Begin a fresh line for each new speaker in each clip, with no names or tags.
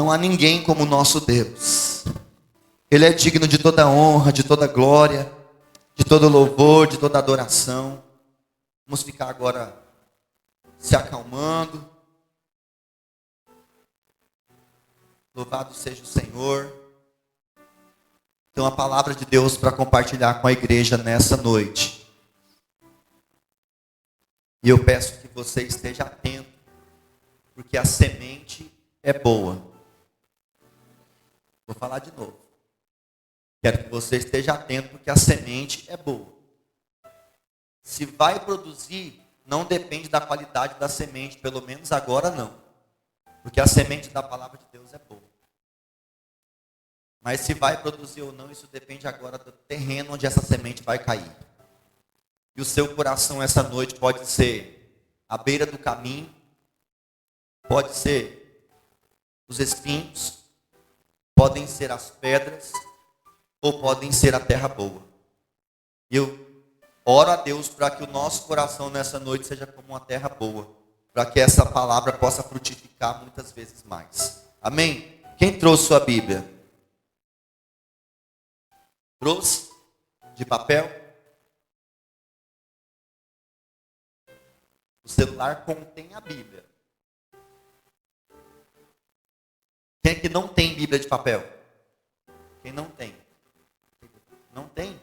não há ninguém como o nosso Deus. Ele é digno de toda honra, de toda glória, de todo louvor, de toda adoração. Vamos ficar agora se acalmando. Louvado seja o Senhor. Tem uma palavra de Deus para compartilhar com a igreja nessa noite. E eu peço que você esteja atento, porque a semente é boa. Vou falar de novo. Quero que você esteja atento, porque a semente é boa. Se vai produzir, não depende da qualidade da semente, pelo menos agora não. Porque a semente da palavra de Deus é boa. Mas se vai produzir ou não, isso depende agora do terreno onde essa semente vai cair. E o seu coração essa noite pode ser à beira do caminho, pode ser os espinhos, podem ser as pedras, ou podem ser a terra boa. E eu oro a Deus para que o nosso coração nessa noite seja como uma terra boa, para que essa palavra possa frutificar muitas vezes mais. Amém? Quem trouxe sua Bíblia? Trouxe? De papel? O celular contém a Bíblia. Quem é que não tem Bíblia de papel? Quem não tem? Não tem?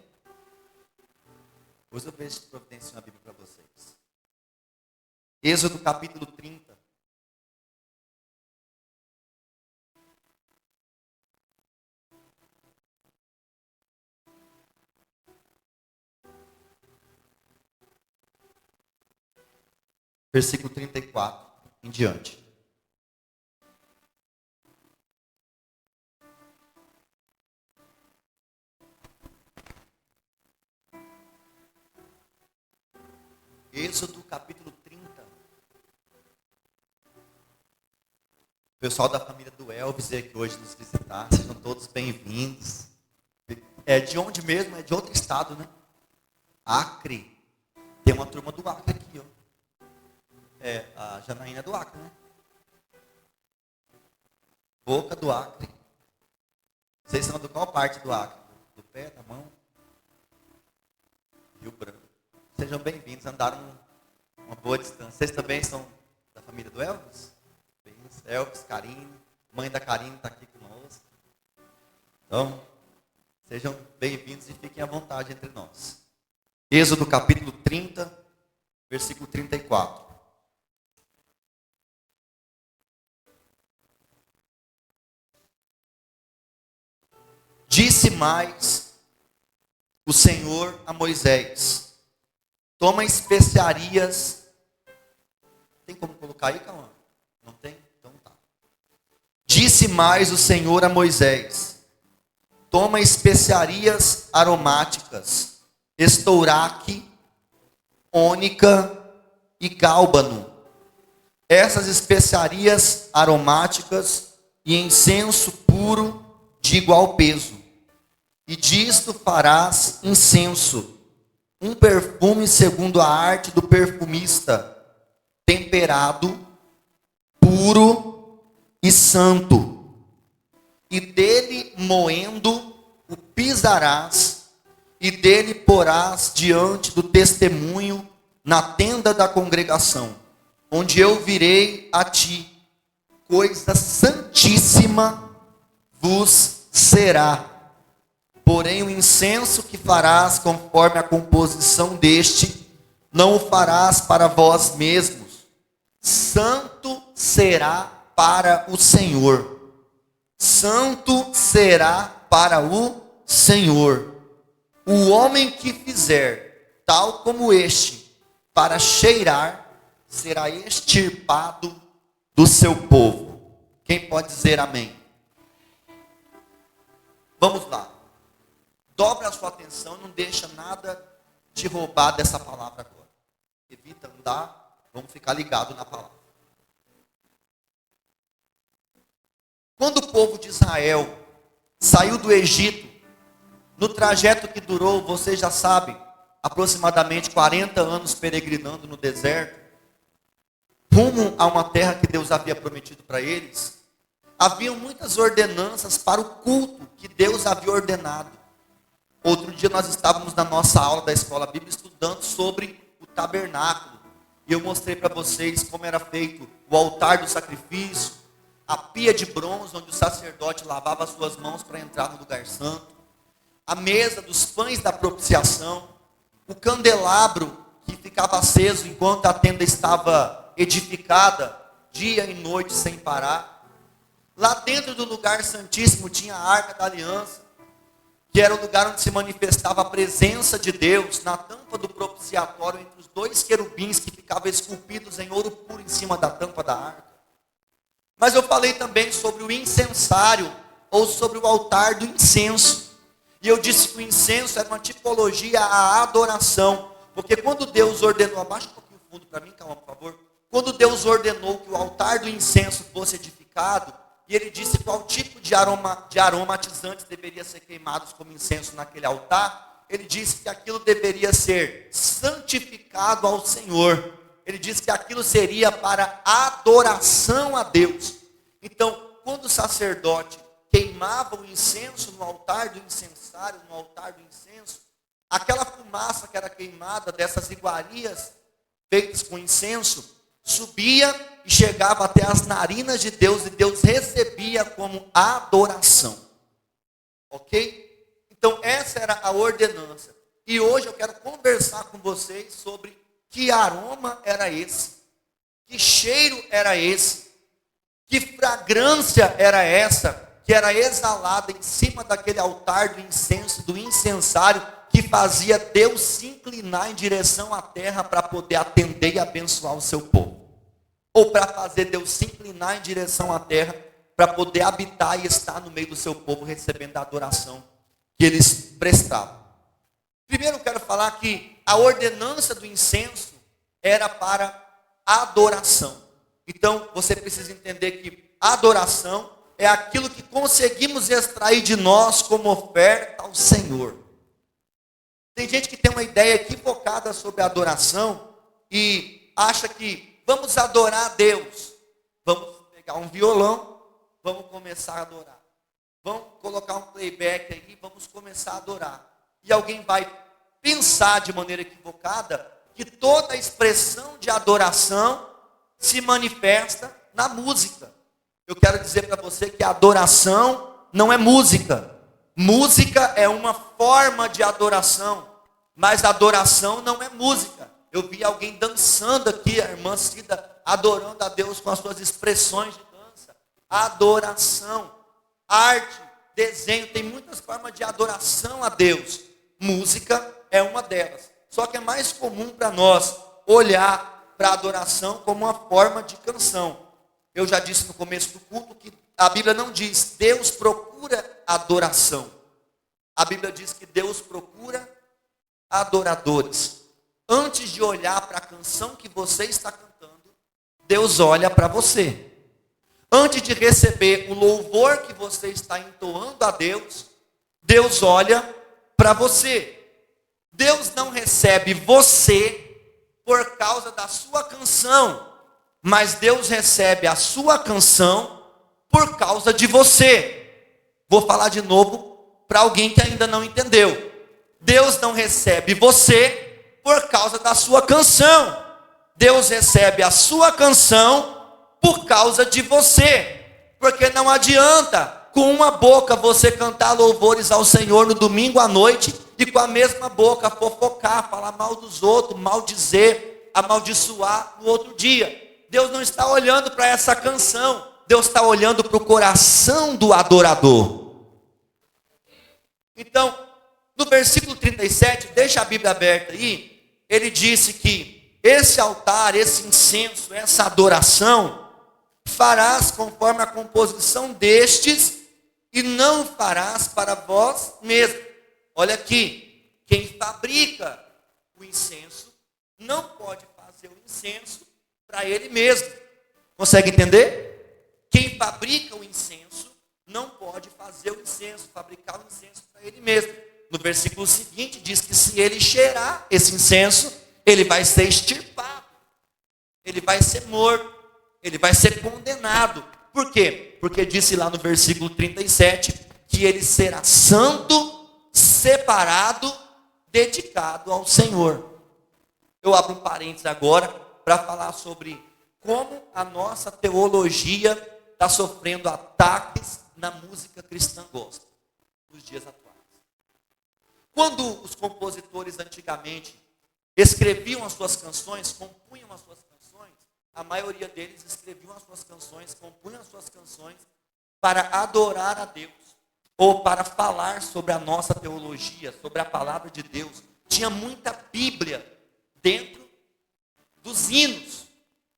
Depois eu vejo se providencio uma Bíblia para vocês. Êxodo capítulo 30. Versículo 34 em diante. Êxodo capítulo 30. O pessoal da família do Elvis veio aqui hoje nos visitar. Sejam todos bem-vindos. É de onde mesmo? É de outro estado, né? Acre. Tem uma turma do Acre aqui, ó. É, a Janaína é do Acre, né? Boca do Acre. Vocês são de qual parte do Acre? Do pé, da mão? Rio Branco. Sejam bem-vindos. Andaram uma boa distância. Vocês também são da família do Elvis? Elvis, Karine. Mãe da Karine está aqui conosco. Então, sejam bem-vindos e fiquem à vontade entre nós. Êxodo capítulo 30, versículo 34. Disse mais o Senhor a Moisés: toma especiarias. Tem como colocar aí, Cauã? Não tem? Então tá. Disse mais o Senhor a Moisés: toma especiarias aromáticas, estouraque, ônica e gálbano. Essas especiarias aromáticas e incenso puro de igual peso. E disto farás incenso, um perfume segundo a arte do perfumista, temperado, puro e santo. E dele moendo o pisarás, e dele porás diante do testemunho na tenda da congregação, onde eu virei a ti. Coisa santíssima vos será. Porém o incenso que farás conforme a composição deste, não o farás para vós mesmos. Santo será para o Senhor. Santo será para o Senhor. O homem que fizer tal como este, para cheirar, será extirpado do seu povo. Quem pode dizer amém? Vamos lá. Dobra a sua atenção, não deixa nada te roubar dessa palavra agora. Evita andar, vamos ficar ligados na palavra. Quando o povo de Israel saiu do Egito, no trajeto que durou, você já sabe, aproximadamente 40 anos peregrinando no deserto, rumo a uma terra que Deus havia prometido para eles, Haviam muitas ordenanças para o culto que Deus havia ordenado. Outro dia nós estávamos na nossa aula da escola bíblica estudando sobre o tabernáculo. E eu mostrei para vocês como era feito o altar do sacrifício, a pia de bronze onde o sacerdote lavava as suas mãos para entrar no lugar santo, a mesa dos pães da propiciação, o candelabro que ficava aceso enquanto a tenda estava edificada, dia e noite sem parar. Lá dentro do lugar santíssimo tinha a arca da aliança, que era o lugar onde se manifestava a presença de Deus, na tampa do propiciatório, entre os dois querubins que ficavam esculpidos em ouro puro em cima da tampa da arca. Mas eu falei também sobre o incensário, ou sobre o altar do incenso. E eu disse que o incenso era uma tipologia à adoração, porque quando Deus ordenou, abaixa um pouquinho o fundo para mim, calma, por favor. Quando Deus ordenou que o altar do incenso fosse edificado, e ele disse qual tipo de aromatizantes deveria ser queimados como incenso naquele altar, ele disse que aquilo deveria ser santificado ao Senhor. Ele disse que aquilo seria para adoração a Deus. Então, quando o sacerdote queimava o incenso no altar do incensário, no altar do incenso, aquela fumaça que era queimada dessas iguarias feitas com incenso, subia e chegava até as narinas de Deus, e Deus recebia como adoração. Ok? Então essa era a ordenança. E hoje eu quero conversar com vocês sobre que aroma era esse, que cheiro era esse, que fragrância era essa, que era exalada em cima daquele altar do incenso, do incensário, que fazia Deus se inclinar em direção à terra para poder atender e abençoar o seu povo. Ou para fazer Deus se inclinar em direção à terra para poder habitar e estar no meio do seu povo, recebendo a adoração que eles prestavam. Primeiro eu quero falar que a ordenança do incenso era para adoração. Então você precisa entender que adoração é aquilo que conseguimos extrair de nós como oferta ao Senhor. Tem gente que tem uma ideia equivocada sobre a adoração e acha que vamos adorar a Deus. Vamos pegar um violão, vamos começar a adorar. Vamos colocar um playback aí e vamos começar a adorar. E alguém vai pensar de maneira equivocada que toda a expressão de adoração se manifesta na música. Eu quero dizer para você que a adoração não é música. Música é uma forma de adoração, mas adoração não é música. Eu vi alguém dançando aqui, a irmã Cida, adorando a Deus com as suas expressões de dança. Adoração, arte, desenho, tem muitas formas de adoração a Deus. Música é uma delas. Só que é mais comum para nós olhar para a adoração como uma forma de canção. Eu já disse no começo do culto que a Bíblia não diz Deus procura adoração. A Bíblia diz que Deus procura adoradores. Antes de olhar para a canção que você está cantando, Deus olha para você. Antes de receber o louvor que você está entoando a Deus, Deus olha para você. Deus não recebe você por causa da sua canção, mas Deus recebe a sua canção por causa de você. Vou falar de novo para alguém que ainda não entendeu. Deus não recebe você por causa da sua canção. Deus recebe a sua canção por causa de você. Porque não adianta com uma boca você cantar louvores ao Senhor no domingo à noite e com a mesma boca fofocar, falar mal dos outros, maldizer, amaldiçoar no outro dia. Deus não está olhando para essa canção. Deus está olhando para o coração do adorador. Então, no versículo 37, deixa a Bíblia aberta aí, ele disse que esse altar, esse incenso, essa adoração, farás conforme a composição destes, e não farás para vós mesmo. Olha aqui, quem fabrica o incenso, não pode fazer o incenso para ele mesmo. Consegue entender? Quem fabrica o incenso, não pode fazer o incenso, fabricar o incenso para ele mesmo. No versículo seguinte diz que se ele cheirar esse incenso, ele vai ser extirpado, ele vai ser morto, ele vai ser condenado. Por quê? Porque disse lá no versículo 37 que ele será santo, separado, dedicado ao Senhor. Eu abro um parênteses agora para falar sobre como a nossa teologia está sofrendo ataques na música cristã gospel nos dias atuais. Quando os compositores antigamente escreviam as suas canções, compunham as suas canções, a maioria deles escreviam as suas canções, compunham as suas canções para adorar a Deus, ou para falar sobre a nossa teologia, sobre a palavra de Deus. Tinha muita Bíblia dentro dos hinos,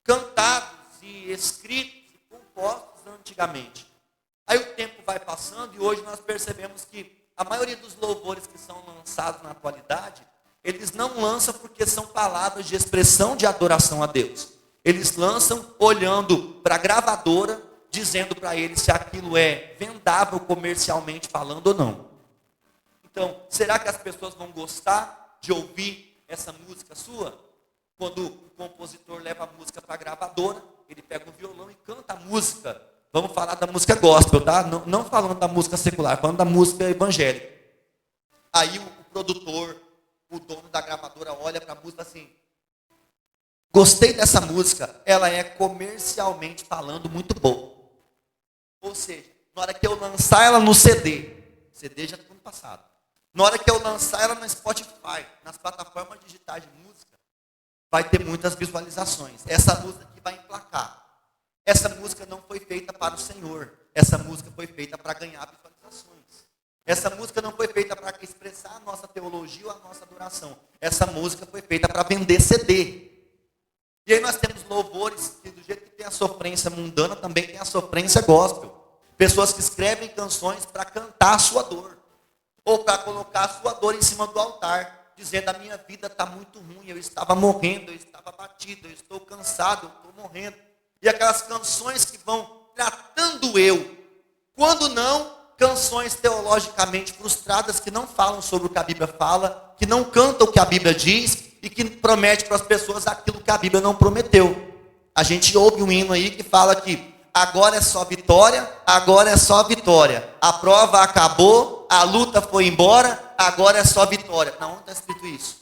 cantados e escritos e compostos antigamente. Aí o tempo vai passando e hoje nós percebemos que a maioria dos louvores que são lançados na atualidade, eles não lançam porque são palavras de expressão de adoração a Deus. Eles lançam olhando para a gravadora, dizendo para eles se aquilo é vendável comercialmente falando ou não. Então, será que as pessoas vão gostar de ouvir essa música sua? Quando o compositor leva a música para a gravadora, ele pega um violão e canta a música. Vamos falar da música gospel, tá? Não falando da música secular, falando da música evangélica. Aí o produtor, o dono da gravadora olha para a música assim: gostei dessa música, ela é comercialmente falando muito boa. Ou seja, na hora que eu lançar ela no CD já está no passado. Na hora que eu lançar ela no Spotify, nas plataformas digitais de música, vai ter muitas visualizações. Essa música aqui vai emplacar. Essa música não foi feita para o Senhor. Essa música foi feita para ganhar visualizações. Essa música não foi feita para expressar a nossa teologia ou a nossa adoração. Essa música foi feita para vender CD. E aí nós temos louvores que do jeito que tem a sofrência mundana, também tem a sofrência gospel. Pessoas que escrevem canções para cantar a sua dor. Ou para colocar a sua dor em cima do altar. Dizendo: a minha vida está muito ruim, eu estava morrendo, eu estava batido, eu estou cansado, eu estou morrendo. E aquelas canções que vão tratando eu. Quando não, canções teologicamente frustradas que não falam sobre o que a Bíblia fala, que não cantam o que a Bíblia diz e que promete para as pessoas aquilo que a Bíblia não prometeu. A gente ouve um hino aí que fala que agora é só vitória, agora é só vitória. A prova acabou, a luta foi embora, agora é só vitória. Não, onde está escrito isso?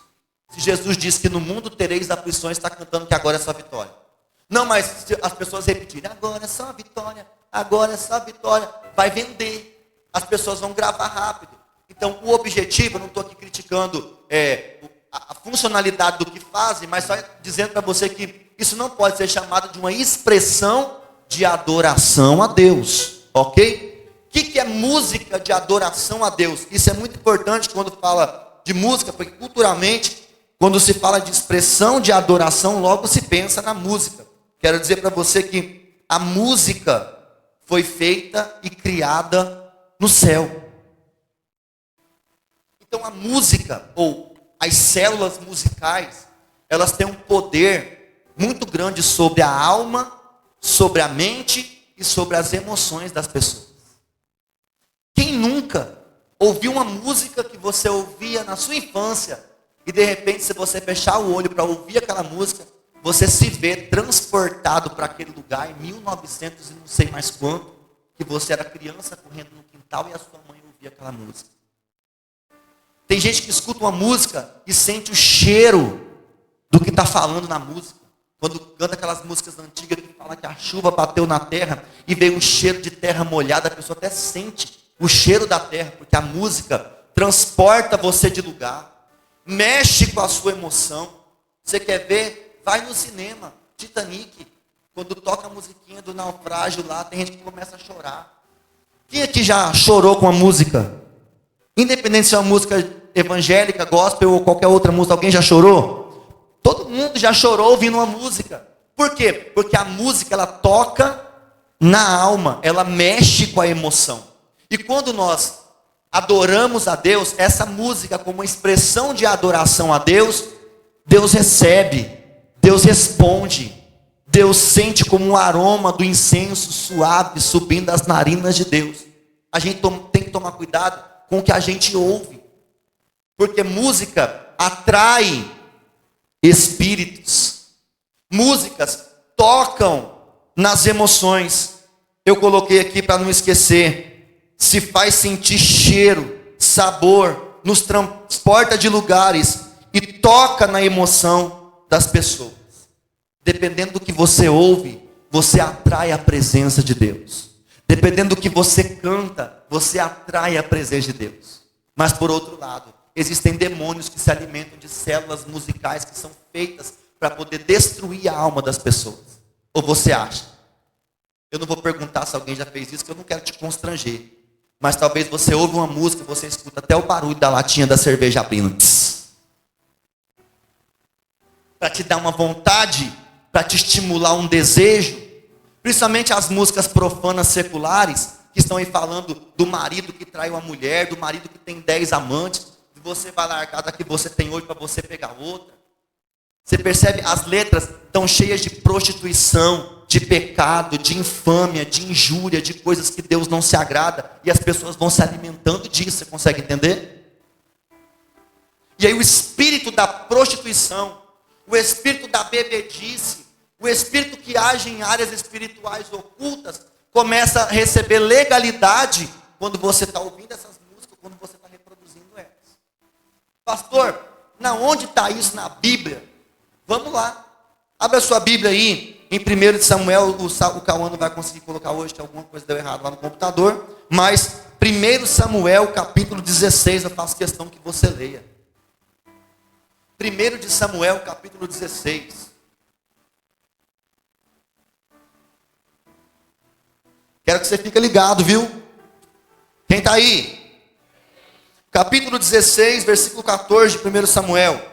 Se Jesus disse que no mundo tereis aflições, está cantando que agora é só vitória. Não, mas se as pessoas repetirem, agora é só vitória, agora é só vitória, vai vender. As pessoas vão gravar rápido. Então, o objetivo, eu não estou aqui criticando a funcionalidade do que fazem, mas só dizendo para você que isso não pode ser chamado de uma expressão de adoração a Deus, ok? O que é música de adoração a Deus? Isso é muito importante quando fala de música, porque culturalmente, quando se fala de expressão de adoração, logo se pensa na música. Quero dizer para você que a música foi feita e criada no céu. Então a música, ou as células musicais, elas têm um poder muito grande sobre a alma, sobre a mente e sobre as emoções das pessoas. Quem nunca ouviu uma música que você ouvia na sua infância e de repente, se você fechar o olho para ouvir aquela música, você se vê transportado para aquele lugar em 1900 e não sei mais quanto, que você era criança correndo no quintal e a sua mãe ouvia aquela música. Tem gente que escuta uma música e sente o cheiro do que está falando na música. Quando canta aquelas músicas antigas que fala que a chuva bateu na terra e veio um cheiro de terra molhada, a pessoa até sente o cheiro da terra, porque a música transporta você de lugar, mexe com a sua emoção. Você quer ver? Vai no cinema, Titanic, quando toca a musiquinha do naufrágio lá, tem gente que começa a chorar. Quem aqui já chorou com a música? Independente se é uma música evangélica, gospel ou qualquer outra música, alguém já chorou? Todo mundo já chorou ouvindo uma música. Por quê? Porque a música, ela toca na alma, ela mexe com a emoção. E quando nós adoramos a Deus, essa música como uma expressão de adoração a Deus, Deus recebe, Deus responde, Deus sente como um aroma do incenso suave subindo das narinas de Deus. A gente tem que tomar cuidado com o que a gente ouve, porque música atrai espíritos. Músicas tocam nas emoções. Eu coloquei aqui para não esquecer. Se faz sentir cheiro, sabor, nos transporta de lugares e toca na emoção das pessoas. Dependendo do que você ouve, você atrai a presença de Deus. Dependendo do que você canta, você atrai a presença de Deus. Mas por outro lado, existem demônios que se alimentam de células musicais que são feitas para poder destruir a alma das pessoas. Ou você acha? Eu não vou perguntar se alguém já fez isso, que eu não quero te constranger. Mas talvez você ouve uma música, você escuta até o barulho da latinha da cerveja abrindo. Para te dar uma vontade, para te estimular um desejo. Principalmente as músicas profanas seculares, que estão aí falando do marido que trai uma mulher, do marido que tem 10 amantes, e você vai largar da que você tem 8 para você pegar outra. Você percebe? As letras estão cheias de prostituição, de pecado, de infâmia, de injúria, de coisas que Deus não se agrada, e as pessoas vão se alimentando disso, você consegue entender? E aí o espírito da prostituição, o espírito da bebedice, o espírito que age em áreas espirituais ocultas, começa a receber legalidade quando você está ouvindo essas músicas, quando você está reproduzindo elas. Pastor, na onde está isso na Bíblia? Vamos lá. Abra a sua Bíblia aí, em 1 Samuel, o Cauã não vai conseguir colocar hoje, que alguma coisa deu errado lá no computador, mas 1 Samuel, capítulo 16, eu faço questão que você leia. 1 Samuel, capítulo 16. Quero que você fique ligado, viu? Quem está aí? Capítulo 16, versículo 14 de 1 Samuel.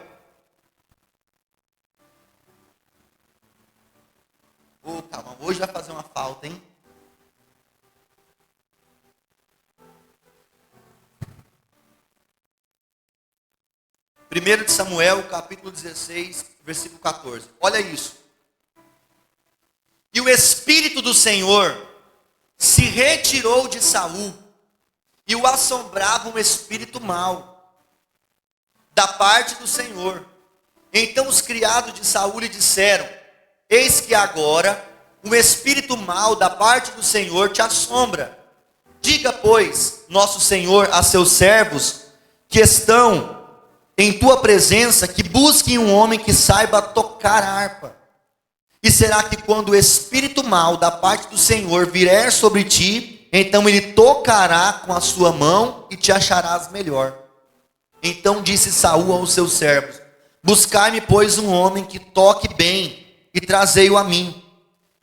Ô, calma, hoje vai fazer uma falta, hein? Primeiro de Samuel, capítulo 16, versículo 14. Olha isso. E o Espírito do Senhor se retirou de Saul, e o assombrava um espírito mau, da parte do Senhor. Então os criados de Saul lhe disseram: eis que agora um espírito mau da parte do Senhor te assombra. Diga, pois, nosso Senhor a seus servos que estão em tua presença, que busquem um homem que saiba tocar harpa. E será que quando o espírito mau da parte do Senhor vier sobre ti, então ele tocará com a sua mão e te acharás melhor. Então disse Saul aos seus servos: buscai-me, pois, um homem que toque bem, e trazei-o a mim.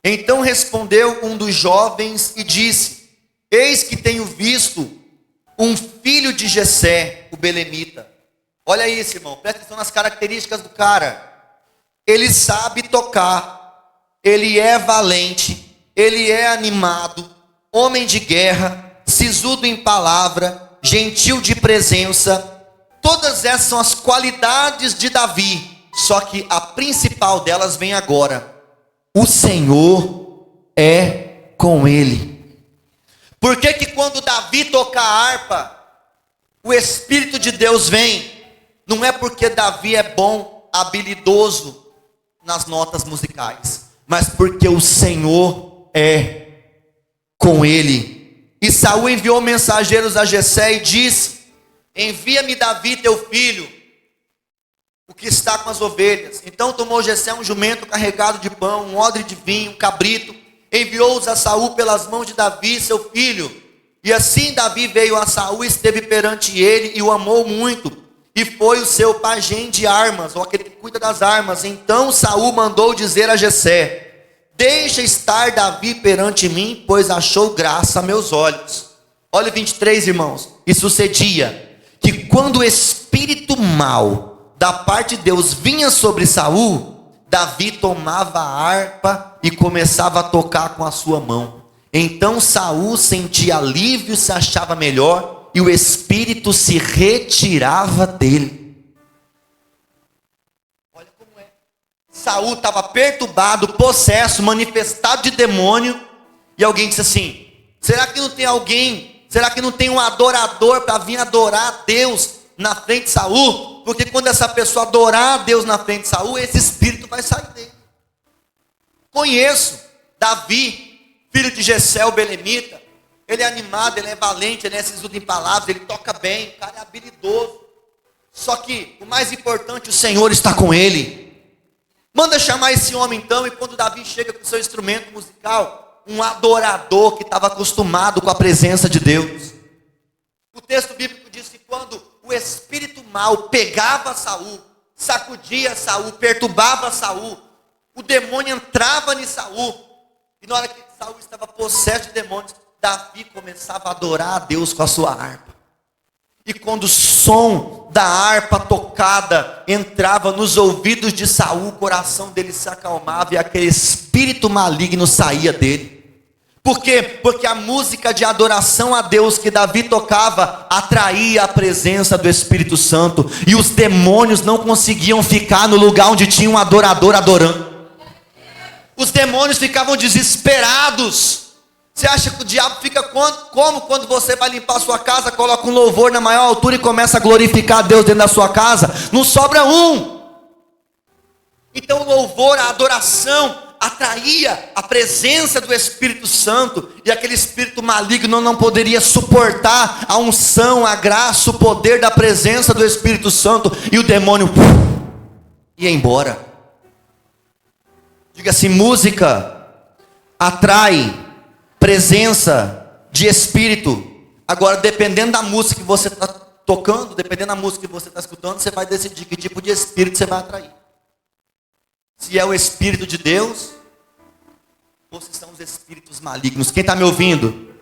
Então respondeu um dos jovens e disse: eis que tenho visto um filho de Jessé, o belemita. Olha isso, irmão, presta atenção nas características do cara. Ele sabe tocar, ele é valente, ele é animado, homem de guerra, sisudo em palavra, gentil de presença. Todas essas são as qualidades de Davi. Só que a principal delas vem agora: o Senhor é com ele. Por que que quando Davi toca a harpa, o Espírito de Deus vem? Não é porque Davi é bom, habilidoso nas notas musicais, mas porque o Senhor é com ele. E Saul enviou mensageiros a Jessé e disse: envia-me Davi teu filho, o que está com as ovelhas. Então tomou Jessé um jumento carregado de pão, um odre de vinho, um cabrito, enviou-os a Saul pelas mãos de Davi seu filho. E assim Davi veio a Saul, esteve perante ele e o amou muito, e foi o seu pajem de armas, ou aquele que cuida das armas. Então Saul mandou dizer a Jessé: deixa estar Davi perante mim, pois achou graça a meus olhos. Olha o 23, irmãos. E sucedia que quando o espírito mau da parte de Deus vinha sobre Saul, Davi tomava a harpa e começava a tocar com a sua mão. Então Saul sentia alívio, se achava melhor, e o espírito se retirava dele. Olha como é. Saul estava perturbado, possesso, manifestado de demônio, e alguém disse assim: será que não tem alguém, será que não tem um adorador para vir adorar a Deus na frente de Saul? Porque quando essa pessoa adorar a Deus na frente de Saul, esse espírito vai sair dele. Conheço Davi, filho de Jessé, o belemita. Ele é animado, ele é valente, ele é sisudo em palavras, ele toca bem, o cara é habilidoso. Só que o mais importante, o Senhor está com ele. Manda chamar esse homem então, e quando Davi chega com seu instrumento musical, um adorador que estava acostumado com a presença de Deus. O texto bíblico diz que quando o espírito mau pegava Saul, sacudia Saul, perturbava Saul, o demônio entrava em Saul, e na hora que Saul estava possesso de demônios, Davi começava a adorar a Deus com a sua harpa. E quando o som da harpa tocada entrava nos ouvidos de Saul, o coração dele se acalmava e aquele espírito maligno saía dele. Por quê? Porque a música de adoração a Deus que Davi tocava atraía a presença do Espírito Santo. E os demônios não conseguiam ficar no lugar onde tinha um adorador adorando. Os demônios ficavam desesperados. Você acha que o diabo fica como quando você vai limpar a sua casa, coloca um louvor na maior altura e começa a glorificar a Deus dentro da sua casa? Não sobra um. Então o louvor, a adoração atraía a presença do Espírito Santo, e aquele espírito maligno não poderia suportar a unção, a graça, o poder da presença do Espírito Santo, e o demônio ia embora. Diga assim: música atrai presença de Espírito. Agora, dependendo da música que você está tocando, dependendo da música que você está escutando, você vai decidir que tipo de Espírito você vai atrair. Se é o Espírito de Deus, ou se são os espíritos malignos. Quem está me ouvindo?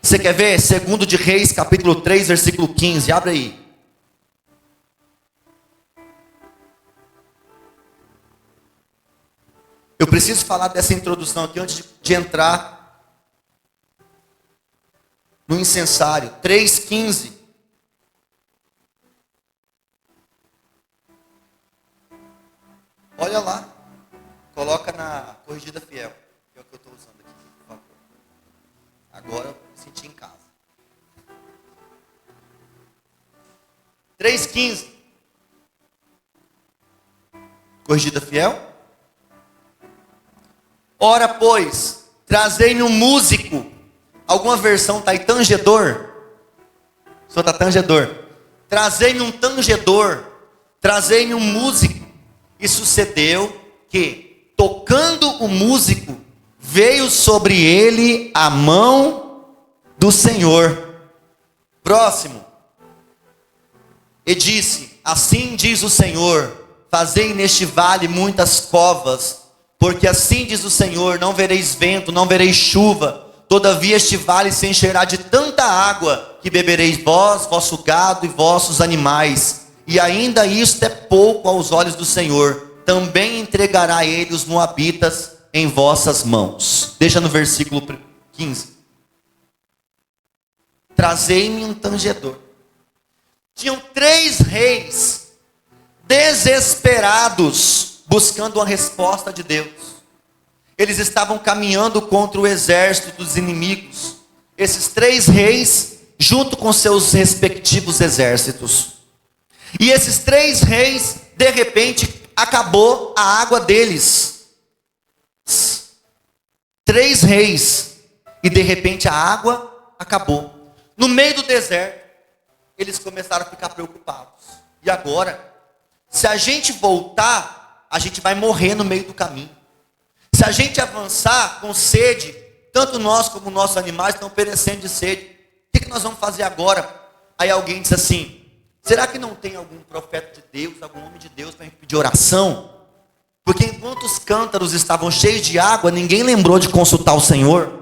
Você quer ver? 2 de Reis, capítulo 3, versículo 15. Abre aí. Eu preciso falar dessa introdução aqui antes de entrar no incensário. 3,15. Olha lá. Coloca na corrigida fiel. Que é o que eu estou usando aqui, por favor. Agora eu me senti em casa. 3,15. Corrigida fiel. Ora, pois, trazei-me um músico. Alguma versão está aí, tangedor. Só está tangedor. Trazei-me um tangedor. Trazei-me um músico. E sucedeu que, tocando o músico, veio sobre ele a mão do Senhor. Próximo. E disse: assim diz o Senhor, fazei neste vale muitas covas, porque assim diz o Senhor, não vereis vento, não vereis chuva, todavia este vale se encherá de tanta água, que bebereis vós, vosso gado e vossos animais, e ainda isto é pouco aos olhos do Senhor, também entregará ele os moabitas em vossas mãos. Deixa no versículo 15. Trazei-me um tangedor. Tinham 3 reis desesperados, buscando uma resposta de Deus. Eles estavam caminhando contra o exército dos inimigos. Esses 3 reis, junto com seus respectivos exércitos. E esses 3 reis, de repente, acabou a água deles. 3 reis. E de repente a água acabou. No meio do deserto, eles começaram a ficar preocupados. E agora, se a gente voltar, a gente vai morrer no meio do caminho. Se a gente avançar com sede, tanto nós como nossos animais estão perecendo de sede. O que nós vamos fazer agora? Aí alguém disse assim: será que não tem algum profeta de Deus, algum homem de Deus para a gente pedir oração? Porque enquanto os cântaros estavam cheios de água, ninguém lembrou de consultar o Senhor.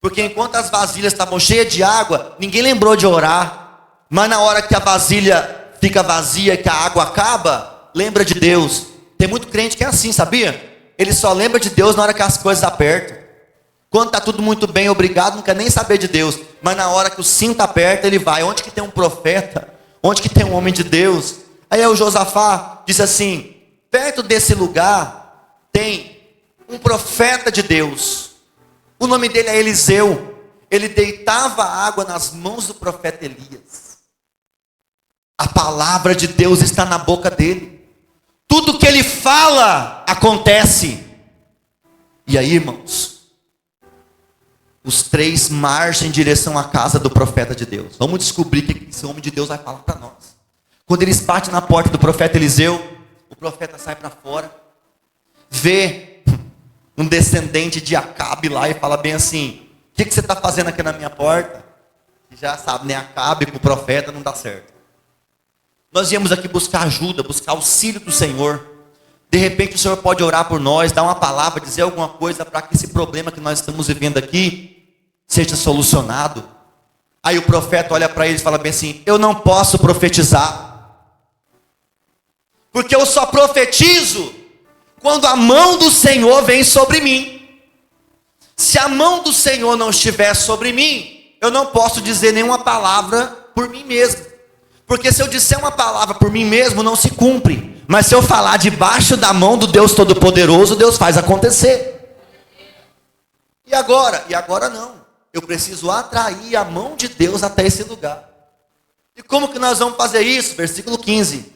Porque enquanto as vasilhas estavam cheias de água, ninguém lembrou de orar. Mas na hora que a vasilha fica vazia, que a água acaba, lembra de Deus. Tem muito crente que é assim, sabia? Ele só lembra de Deus na hora que as coisas apertam. Quando está tudo muito bem, obrigado, não quer nem saber de Deus. Mas na hora que o cinto aperta, ele vai. Onde que tem um profeta? Onde que tem um homem de Deus? Aí o Josafá disse assim: perto desse lugar tem um profeta de Deus. O nome dele é Eliseu. Ele deitava água nas mãos do profeta Elias. A palavra de Deus está na boca dele. Tudo que ele fala acontece. E aí, irmãos, os três marcham em direção à casa do profeta de Deus. Vamos descobrir o que esse homem de Deus vai falar para nós. Quando eles batem na porta do profeta Eliseu, o profeta sai para fora, vê um descendente de Acabe lá e fala bem assim: o que você está fazendo aqui na minha porta? Já sabe, né? Acabe com o profeta não dá certo. Nós viemos aqui buscar ajuda, buscar auxílio do Senhor. De repente o Senhor pode orar por nós, dar uma palavra, dizer alguma coisa para que esse problema que nós estamos vivendo aqui seja solucionado. Aí o profeta olha para eles e fala bem assim: eu não posso profetizar, porque eu só profetizo quando a mão do Senhor vem sobre mim. Se a mão do Senhor não estiver sobre mim, eu não posso dizer nenhuma palavra por mim mesmo. Porque se eu disser uma palavra por mim mesmo, não se cumpre. Mas se eu falar debaixo da mão do Deus Todo-Poderoso, Deus faz acontecer. E agora? E agora não. Eu preciso atrair a mão de Deus até esse lugar. E como que nós vamos fazer isso? Versículo 15.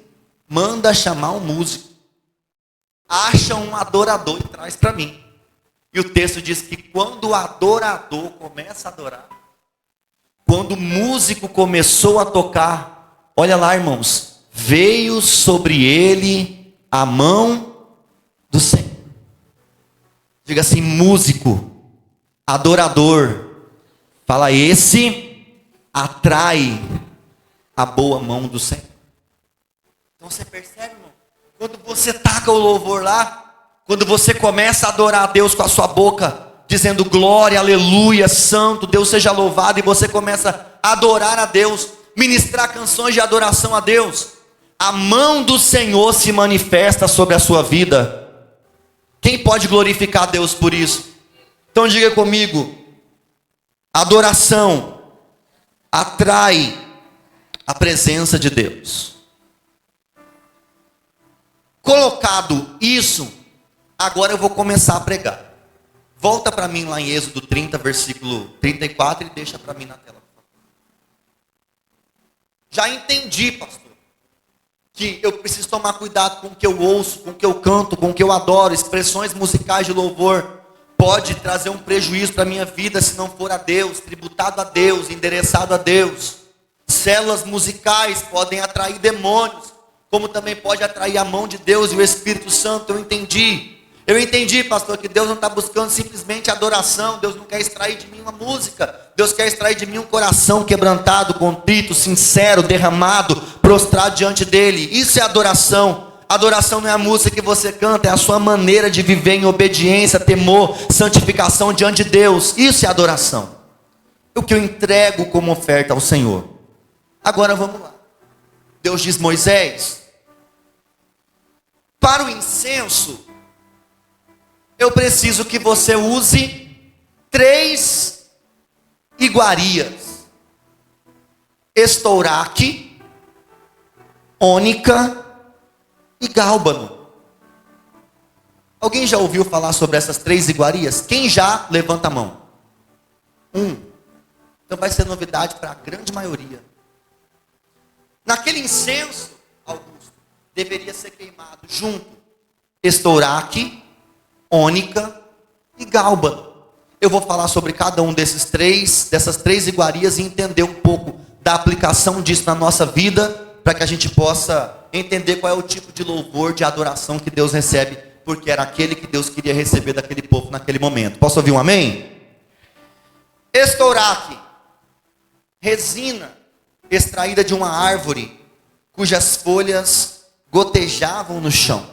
Manda chamar um músico. Acha um adorador e traz para mim. E o texto diz que quando o adorador começa a adorar, quando o músico começou a tocar, olha lá, irmãos, veio sobre ele a mão do Senhor. Diga assim: músico, adorador. Fala, esse atrai a boa mão do Senhor. Então você percebe, irmão? Quando você taca o louvor lá, quando você começa a adorar a Deus com a sua boca, dizendo glória, aleluia, santo, Deus seja louvado, e você começa a adorar a Deus, ministrar canções de adoração a Deus, a mão do Senhor se manifesta sobre a sua vida. Quem pode glorificar a Deus por isso? Então diga comigo: adoração atrai a presença de Deus. Colocado isso, agora eu vou começar a pregar. Volta para mim lá em Êxodo 30, versículo 34 e deixa para mim na tela. Já entendi, pastor, que eu preciso tomar cuidado com o que eu ouço, com o que eu canto, com o que eu adoro. Expressões musicais de louvor pode trazer um prejuízo para a minha vida se não for a Deus, tributado a Deus, endereçado a Deus. Células musicais podem atrair demônios, como também pode atrair a mão de Deus e o Espírito Santo. Eu entendi, pastor, que Deus não está buscando simplesmente adoração. Deus não quer extrair de mim uma música. Deus quer extrair de mim um coração quebrantado, contrito, sincero, derramado, prostrado diante dele. Isso é adoração. Adoração não é a música que você canta, é a sua maneira de viver em obediência, temor, santificação diante de Deus. Isso é adoração. O que eu entrego como oferta ao Senhor. Agora vamos lá. Deus diz: Moisés, para o incenso, eu preciso que você use 3 iguarias: estouraque, ônica e gálbano. Alguém já ouviu falar sobre essas 3 iguarias? Quem já? Levanta a mão. Então vai ser novidade para a grande maioria. Naquele incenso, Augusto, deveria ser queimado junto estouraque, ônica e gálbano. Eu vou falar sobre cada um dessas 3 iguarias e entender um pouco da aplicação disso na nossa vida, para que a gente possa entender qual é o tipo de louvor, de adoração que Deus recebe, porque era aquele que Deus queria receber daquele povo naquele momento. Posso ouvir um amém? Estouraque, resina extraída de uma árvore cujas folhas gotejavam no chão.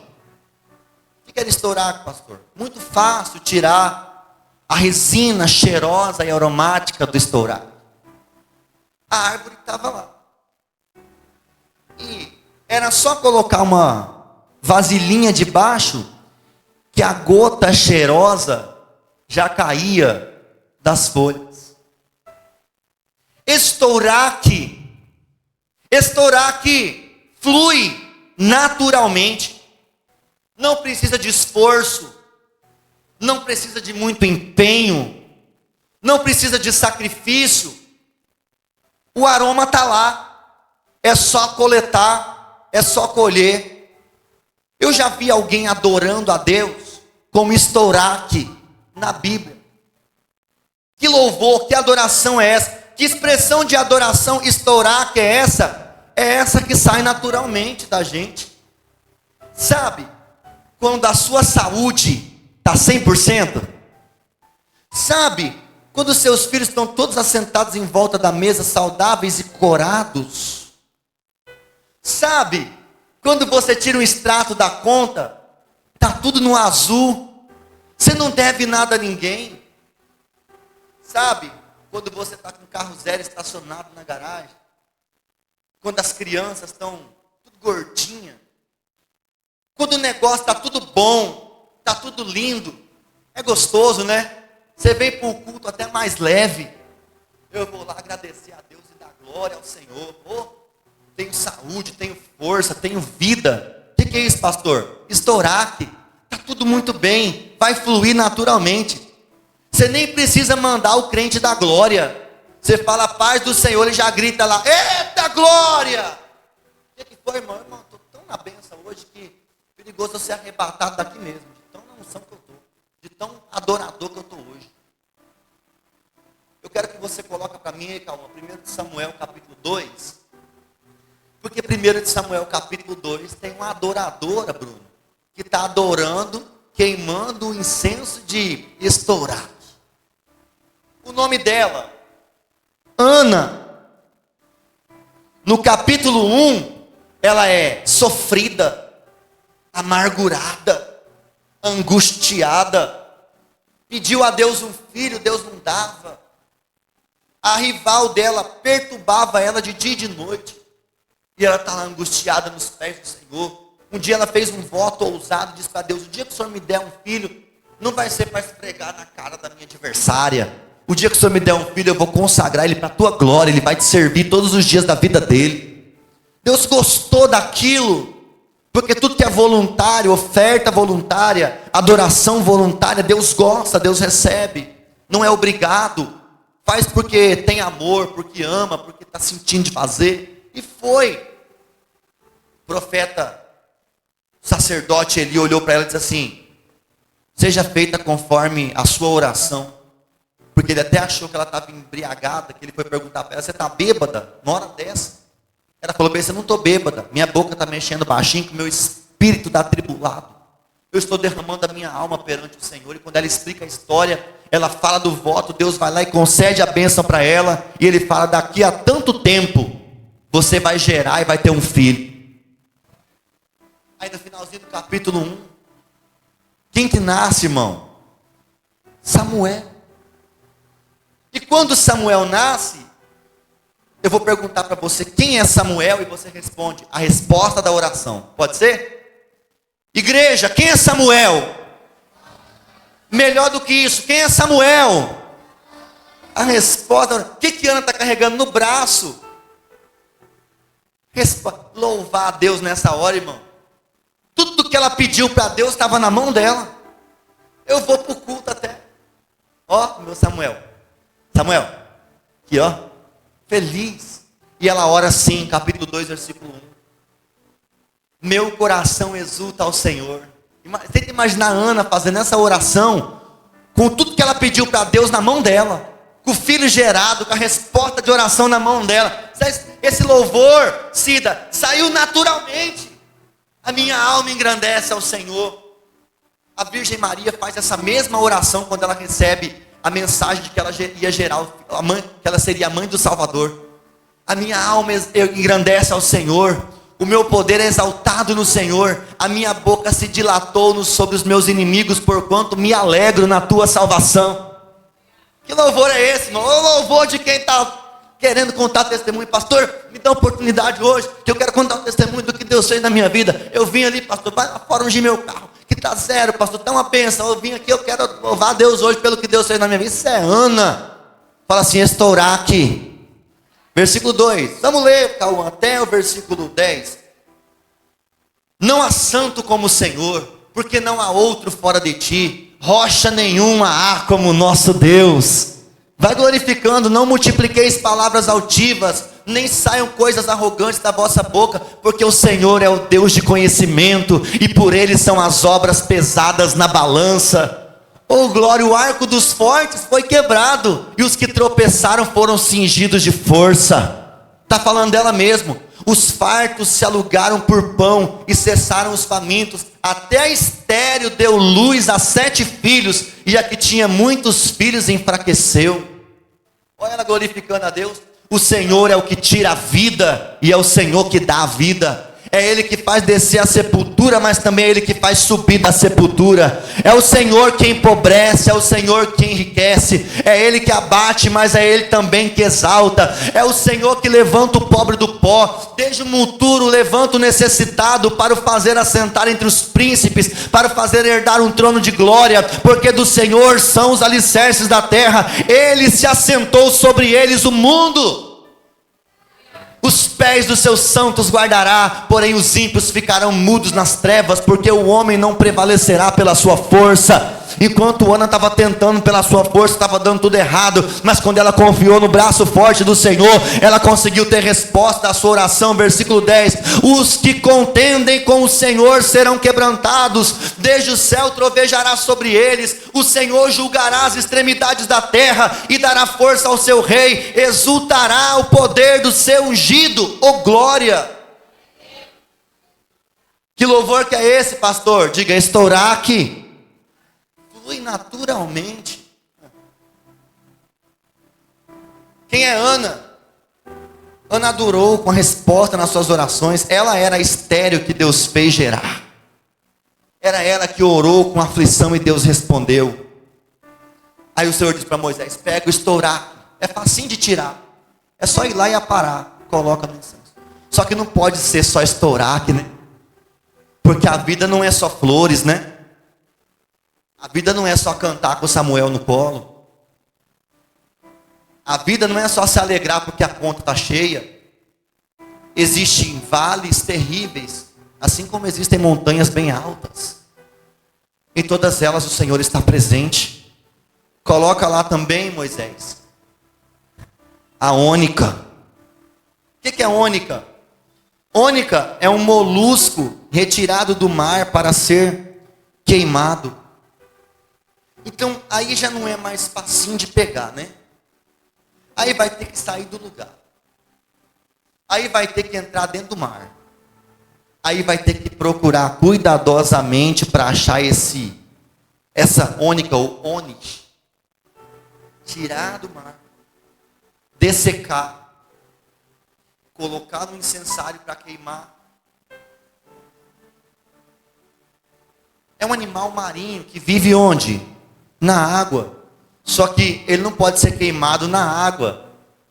O que era estouraque, pastor? Muito fácil tirar a resina cheirosa e aromática do estouraque. A árvore estava lá. E era só colocar uma vasilhinha debaixo que a gota cheirosa já caía das folhas. Estouraque flui naturalmente. Não precisa de esforço, não precisa de muito empenho, não precisa de sacrifício. O aroma está lá, é só coletar, é só colher. Eu já vi alguém adorando a Deus como estouraque na Bíblia. Que louvor, que adoração é essa? Que expressão de adoração estourar que é essa? É essa que sai naturalmente da gente. Sabe, quando a sua saúde está 100%? Sabe, quando os seus filhos estão todos assentados em volta da mesa, saudáveis e corados? Sabe, quando você tira um extrato da conta, está tudo no azul, você não deve nada a ninguém? Sabe, quando você está com o carro zero estacionado na garagem, quando as crianças estão tudo gordinhas, quando o negócio está tudo bom, está tudo lindo, é gostoso, né? Você vem para o culto até mais leve. Eu vou lá agradecer a Deus e dar glória ao Senhor. Oh, tenho saúde, tenho força, tenho vida. O que é isso, pastor? Estouraque. Está tudo muito bem, vai fluir naturalmente. Você nem precisa mandar o crente da glória. Você fala a paz do Senhor, ele já grita lá, eita glória! O que foi, irmão? Irmão, estou tão na bênção hoje que é perigoso eu ser arrebatado daqui mesmo. De tão na unção que eu estou. De tão adorador que eu estou hoje. Eu quero que você coloque para mim, calma, 1 Samuel capítulo 2. Porque 1 Samuel capítulo 2 tem uma adoradora, Bruno, que está adorando, queimando o incenso de estourar. O nome dela, Ana. No capítulo 1, ela é sofrida, amargurada, angustiada. Pediu a Deus um filho, Deus não dava. A rival dela perturbava ela de dia e de noite. E ela estava angustiada nos pés do Senhor. Um dia ela fez um voto ousado, disse para Deus, o dia que o Senhor me der um filho, não vai ser para esfregar na cara da minha adversária. O dia que o Senhor me der um filho, eu vou consagrar ele para a tua glória, ele vai te servir todos os dias da vida dele. Deus gostou daquilo, porque tudo que é voluntário, oferta voluntária, adoração voluntária, Deus gosta, Deus recebe, não é obrigado, faz porque tem amor, porque ama, porque está sentindo de fazer, e foi. O profeta, sacerdote Eli olhou para ela e disse assim, seja feita conforme a sua oração, porque ele até achou que ela estava embriagada, que ele foi perguntar para ela, você está bêbada? Uma hora dessa? Ela falou para ele, eu não estou bêbada, minha boca está mexendo baixinho, que o meu espírito está atribulado, eu estou derramando a minha alma perante o Senhor. E quando ela explica a história, ela fala do voto, Deus vai lá e concede a bênção para ela, e ele fala, daqui a tanto tempo, você vai gerar e vai ter um filho. Aí no finalzinho do capítulo 1, quem que nasce, irmão? Samuel. E quando Samuel nasce, eu vou perguntar para você, quem é Samuel? E você responde, a resposta da oração. Pode ser? Igreja, quem é Samuel? Melhor do que isso, quem é Samuel? A resposta, o que Ana está carregando no braço? Louvar a Deus nessa hora, irmão. Tudo que ela pediu para Deus estava na mão dela. Eu vou para o culto até. Ó, meu Samuel, aqui ó, feliz. E ela ora assim, capítulo 2, versículo 1. Meu coração exulta ao Senhor. Tenta imaginar a Ana fazendo essa oração, com tudo que ela pediu para Deus na mão dela, com o filho gerado, com a resposta de oração na mão dela. Esse louvor, Cida, saiu naturalmente. A minha alma engrandece ao Senhor. A Virgem Maria faz essa mesma oração quando ela recebe a mensagem de que ela ia gerar, que ela seria a mãe do Salvador. A minha alma engrandece ao Senhor, o meu poder é exaltado no Senhor, a minha boca se dilatou sobre os meus inimigos, porquanto me alegro na tua salvação. Que louvor é esse, irmão? O louvor de quem está querendo contar testemunho. Pastor, me dá oportunidade hoje, que eu quero contar o testemunho do que Deus fez na minha vida. Eu vim ali, pastor, vai lá fora ungir meu carro, que está zero, pastor, está uma bênção. Eu vim aqui, eu quero louvar a Deus hoje pelo que Deus fez na minha vida. Isso é Ana. Fala assim, estourar aqui. Versículo 2. Vamos ler, Cauã, até o versículo 10. Não há santo como o Senhor, porque não há outro fora de ti. Rocha nenhuma há como o nosso Deus. Vai glorificando, não multipliqueis palavras altivas, nem saiam coisas arrogantes da vossa boca, porque o Senhor é o Deus de conhecimento, e por ele são as obras pesadas na balança. Oh glória, o arco dos fortes foi quebrado, e os que tropeçaram foram cingidos de força. Está falando dela mesmo. Os fartos se alugaram por pão, e cessaram os famintos. Até a estéril deu luz a 7 filhos, e a que tinha muitos filhos enfraqueceu. Olha ela glorificando a Deus. O Senhor é o que tira a vida, e é o Senhor que dá a vida. É Ele que faz descer a sepultura, mas também é Ele que faz subir da sepultura. É o Senhor quem empobrece, é o Senhor quem enriquece. É Ele que abate, mas é Ele também que exalta. É o Senhor que levanta o pobre do pó. Desde o monturo levanta o necessitado, para o fazer assentar entre os príncipes, para o fazer herdar um trono de glória. Porque do Senhor são os alicerces da terra, Ele se assentou sobre eles o mundo. Os pés dos seus santos guardará, porém os ímpios ficarão mudos nas trevas, porque o homem não prevalecerá pela sua força. Enquanto Ana estava tentando pela sua força, estava dando tudo errado, mas quando ela confiou no braço forte do Senhor, ela conseguiu ter resposta à sua oração. Versículo 10: os que contendem com o Senhor serão quebrantados, desde o céu trovejará sobre eles. O Senhor julgará as extremidades da terra, e dará força ao seu rei. Exultará o poder do seu ungido. Oh glória! Que louvor que é esse, pastor? Diga, estourar aqui. Flui naturalmente. Quem é Ana? Ana adorou com a resposta nas suas orações. Ela era a estéril que Deus fez gerar. Era ela que orou com aflição e Deus respondeu. Aí o Senhor disse para Moisés: pega o estouraque. É facinho de tirar. É só ir lá e aparar. Coloca no incenso. Só que não pode ser só estouraque, né? Porque a vida não é só flores, né? A vida não é só cantar com Samuel no colo. A vida não é só se alegrar porque a conta está cheia. Existem vales terríveis, assim como existem montanhas bem altas. Em todas elas o Senhor está presente. Coloca lá também, Moisés, a ônica. O que é ônica? Ônica é um molusco retirado do mar para ser queimado. Então, aí já não é mais facinho de pegar, né? Aí vai ter que sair do lugar. Aí vai ter que entrar dentro do mar. Aí vai ter que procurar cuidadosamente para achar essa ônica ou ônix. Tirar do mar. Dessecar. Colocar no incensário para queimar. É um animal marinho que vive onde? Na água. Só que ele não pode ser queimado na água,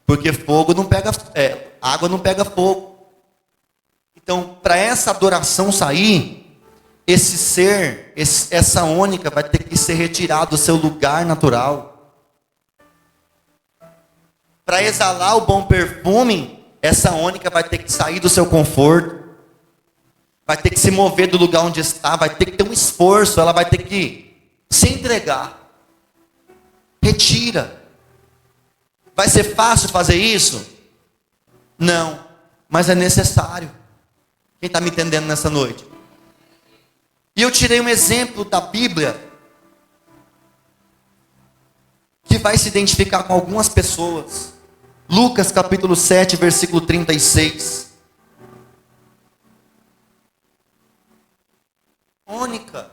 porque fogo não pega, água não pega fogo. Então, para essa adoração sair, esse ser, essa ônica vai ter que ser retirado do seu lugar natural. Para exalar o bom perfume, essa ônica vai ter que sair do seu conforto. Vai ter que se mover do lugar onde está, vai ter que ter um esforço, ela vai ter que se entregar. Retira. Vai ser fácil fazer isso? Não, mas é necessário. Quem está me entendendo nessa noite? E eu tirei um exemplo da Bíblia que vai se identificar com algumas pessoas. Lucas capítulo 7, versículo 36. Ônica.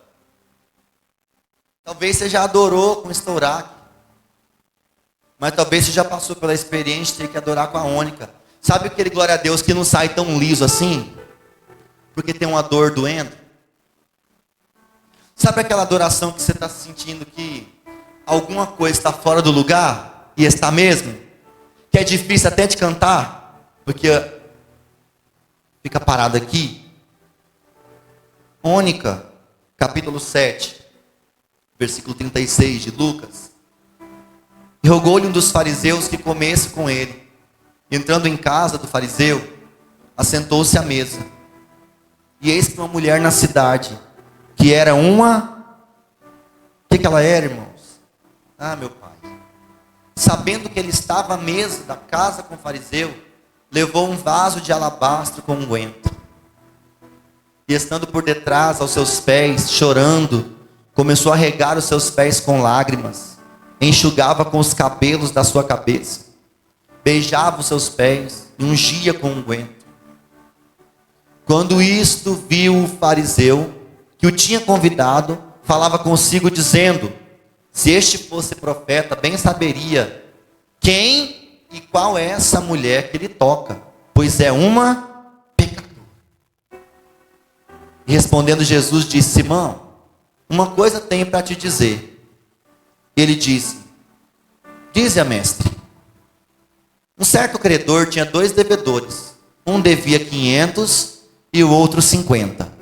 Talvez você já adorou com estouraque. Mas talvez você já passou pela experiência de ter que adorar com a ônica. Sabe aquele glória a Deus que não sai tão liso assim? Porque tem uma dor doendo? Sabe aquela adoração que você está sentindo que alguma coisa está fora do lugar? E está mesmo? Que é difícil até de cantar? Porque fica parado aqui. Ônica, capítulo 7, versículo 36 de Lucas. E rogou-lhe um dos fariseus que comesse com ele. Entrando em casa do fariseu, assentou-se à mesa. E eis que uma mulher na cidade, que era uma... O que ela era, irmãos? Ah, meu pai. Sabendo que ele estava à mesa da casa com o fariseu, levou um vaso de alabastro com unguento. E estando por detrás aos seus pés, chorando, começou a regar os seus pés com lágrimas, enxugava com os cabelos da sua cabeça, beijava os seus pés e ungia com unguento. Quando isto viu o fariseu, que o tinha convidado, falava consigo dizendo: se este fosse profeta, bem saberia quem e qual é essa mulher que ele toca, pois é uma pecadora. E respondendo Jesus disse: Simão, uma coisa tenho para te dizer. Ele disse: dize-a, mestre. Um certo credor tinha 2 devedores. Um devia 500 e o outro 50.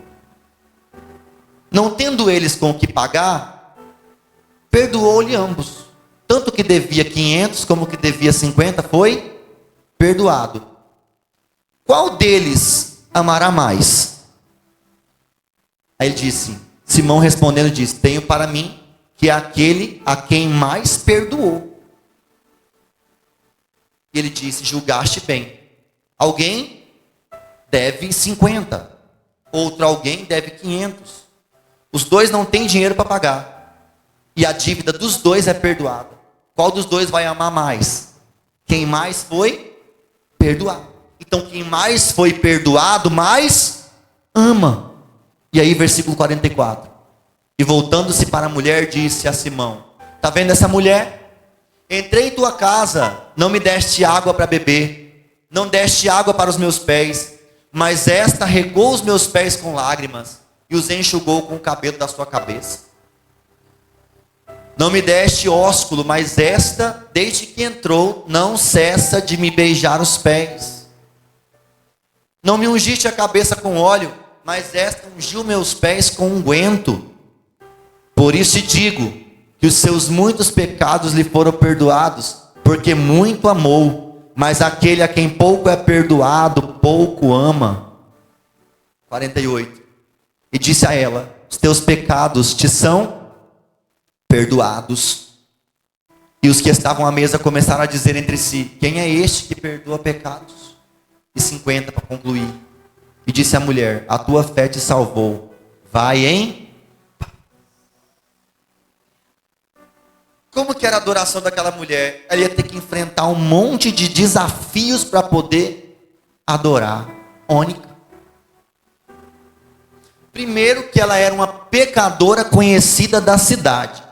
Não tendo eles com o que pagar, perdoou-lhe ambos. Tanto que devia 500 como que devia 50 foi perdoado. Qual deles amará mais? Aí ele disse, Simão respondendo disse: tenho para mim que é aquele a quem mais perdoou. E ele disse: julgaste bem. Alguém deve 50, outro alguém deve 500. Os dois não têm dinheiro para pagar, e a dívida dos dois é perdoada. Qual dos dois vai amar mais? Quem mais foi perdoado. Então quem mais foi perdoado, mais ama. E aí versículo 44. E voltando-se para a mulher, disse a Simão: está vendo essa mulher? Entrei em tua casa, não me deste água para beber, não deste água para os meus pés, mas esta regou os meus pés com lágrimas e os enxugou com o cabelo da sua cabeça. Não me deste ósculo, mas esta, desde que entrou, não cessa de me beijar os pés. Não me ungiste a cabeça com óleo, mas esta ungiu meus pés com unguento. Por isso te digo que os seus muitos pecados lhe foram perdoados, porque muito amou, mas aquele a quem pouco é perdoado, pouco ama. 48. E disse a ela: os teus pecados te são perdoados. E os que estavam à mesa começaram a dizer entre si: quem é este que perdoa pecados? E 50 para concluir. E disse a mulher: a tua fé te salvou, vai em... Como que era a adoração daquela mulher? Ela ia ter que enfrentar um monte de desafios para poder adorar. Única. Primeiro que ela era uma pecadora conhecida da cidade.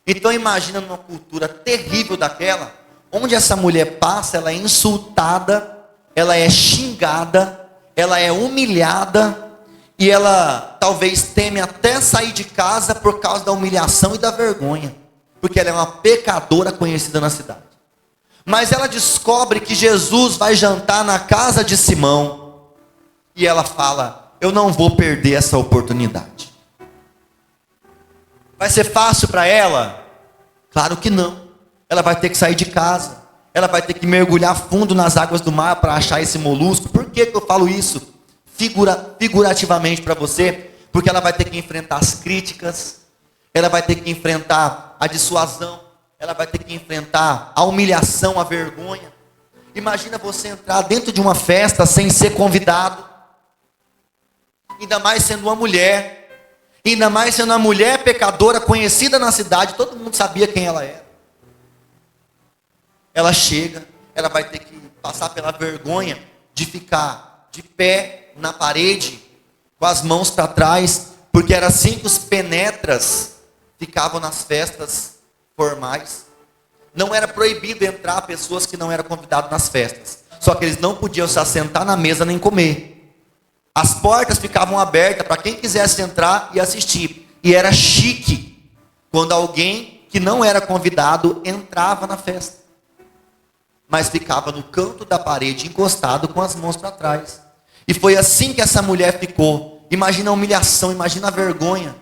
Então imagina numa cultura terrível daquela, onde essa mulher passa, ela é insultada, ela é xingada, ela é humilhada, e ela talvez teme até sair de casa por causa da humilhação e da vergonha. Porque ela é uma pecadora conhecida na cidade. Mas ela descobre que Jesus vai jantar na casa de Simão. E ela fala: eu não vou perder essa oportunidade. Vai ser fácil para ela? Claro que não. Ela vai ter que sair de casa. Ela vai ter que mergulhar fundo nas águas do mar para achar esse molusco. Por que eu falo isso? Figurativamente para você. Porque ela vai ter que enfrentar as críticas. Ela vai ter que enfrentar a dissuasão. Ela vai ter que enfrentar a humilhação, a vergonha. Imagina você entrar dentro de uma festa sem ser convidado. Ainda mais sendo uma mulher. Ainda mais sendo uma mulher pecadora conhecida na cidade. Todo mundo sabia quem ela era. Ela chega, ela vai ter que passar pela vergonha de ficar de pé na parede, com as mãos para trás, porque era assim que os penetras ficavam nas festas formais. Não era proibido entrar pessoas que não eram convidadas nas festas. Só que eles não podiam se assentar na mesa nem comer. As portas ficavam abertas para quem quisesse entrar e assistir. E era chique quando alguém que não era convidado entrava na festa. Mas ficava no canto da parede, encostado com as mãos para trás. E foi assim que essa mulher ficou. Imagina a humilhação, imagina a vergonha.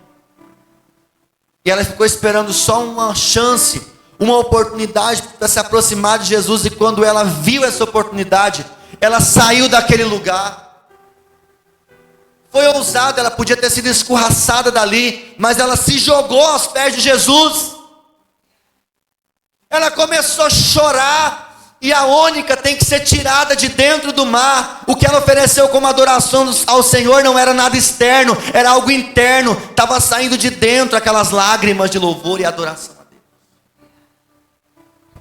E ela ficou esperando só uma chance, uma oportunidade para se aproximar de Jesus. E quando ela viu essa oportunidade, ela saiu daquele lugar. Foi ousada, ela podia ter sido escorraçada dali, mas ela se jogou aos pés de Jesus. Ela começou a chorar, E a ônica tem que ser tirada de dentro do mar. O que ela ofereceu como adoração ao Senhor não era nada externo, era algo interno. Estava saindo de dentro aquelas lágrimas de louvor e adoração a Deus.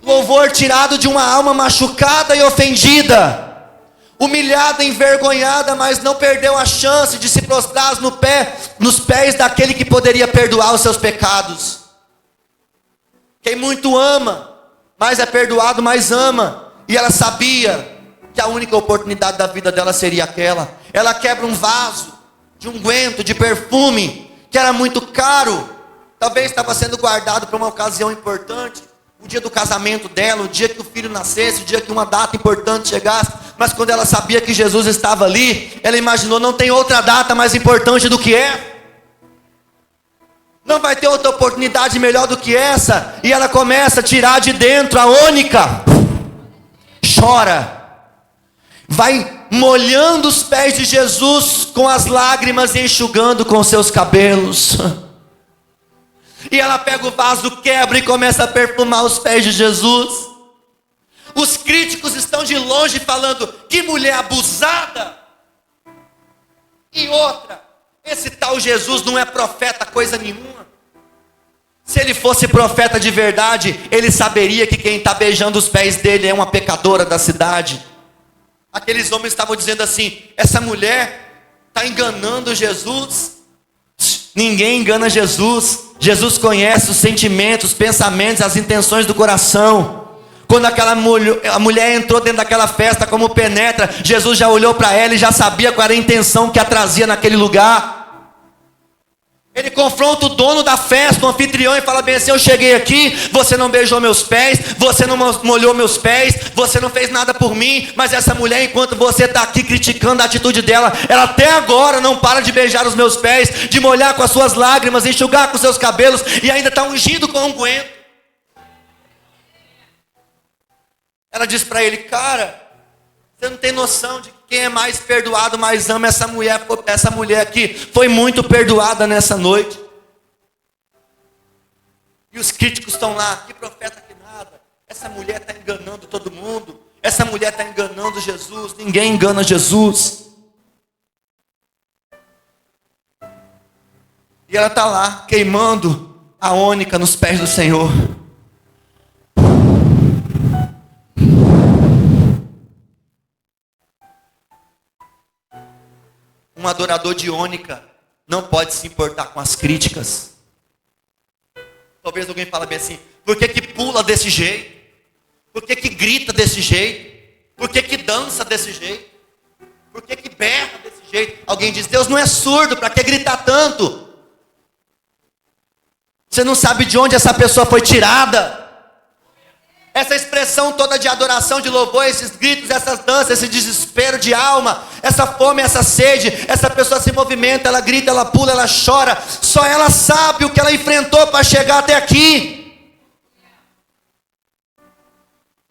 Louvor tirado de uma alma machucada e ofendida, humilhada, envergonhada, mas não perdeu a chance de se prostrar nos pés daquele que poderia perdoar os seus pecados. Quem muito ama, mais é perdoado, mais ama. E ela sabia que a única oportunidade da vida dela seria aquela. Ela quebra um vaso de unguento, de perfume, que era muito caro. Talvez estava sendo guardado para uma ocasião importante. O dia do casamento dela, o dia que o filho nascesse, o dia que uma data importante chegasse. Mas quando ela sabia que Jesus estava ali, ela imaginou, não tem outra data mais importante do que essa. Não vai ter outra oportunidade melhor do que essa. E ela começa a tirar de dentro a ônica. Chora. Vai molhando os pés de Jesus com as lágrimas e enxugando com seus cabelos. E ela pega o vaso, quebra e começa a perfumar os pés de Jesus. Os críticos estão de longe falando, que mulher abusada. E outra, esse tal Jesus não é profeta coisa nenhuma. Se ele fosse profeta de verdade, ele saberia que quem está beijando os pés dele é uma pecadora da cidade. Aqueles homens estavam dizendo assim, essa mulher está enganando Jesus. Ninguém engana Jesus. Jesus conhece os sentimentos, os pensamentos, as intenções do coração. Quando a mulher entrou dentro daquela festa como penetra, Jesus já olhou para ela e já sabia qual era a intenção que a trazia naquele lugar. Ele confronta o dono da festa, o anfitrião, e fala bem assim, eu cheguei aqui, você não beijou meus pés, você não molhou meus pés, você não fez nada por mim, mas essa mulher, enquanto você está aqui criticando a atitude dela, ela até agora não para de beijar os meus pés, de molhar com as suas lágrimas, enxugar com seus cabelos, e ainda está ungindo com unguento. Ela diz para ele, cara, você não tem noção de quem é mais perdoado, mais ama. Essa mulher aqui foi muito perdoada nessa noite. E os críticos estão lá, que profeta que nada. Essa mulher está enganando todo mundo. Essa mulher está enganando Jesus. Ninguém engana Jesus. E ela está lá, queimando a ônica nos pés do Senhor. Um adorador de ônica não pode se importar com as críticas. Talvez alguém fale bem assim, por que pula desse jeito? Por que grita desse jeito? Por que dança desse jeito? Por que berra desse jeito? Alguém diz, Deus não é surdo, para que gritar tanto? Você não sabe de onde essa pessoa foi tirada. Essa expressão toda de adoração, de louvor, esses gritos, essas danças, esse desespero de alma, essa fome, essa sede, essa pessoa se movimenta, ela grita, ela pula, ela chora, só ela sabe o que ela enfrentou para chegar até aqui.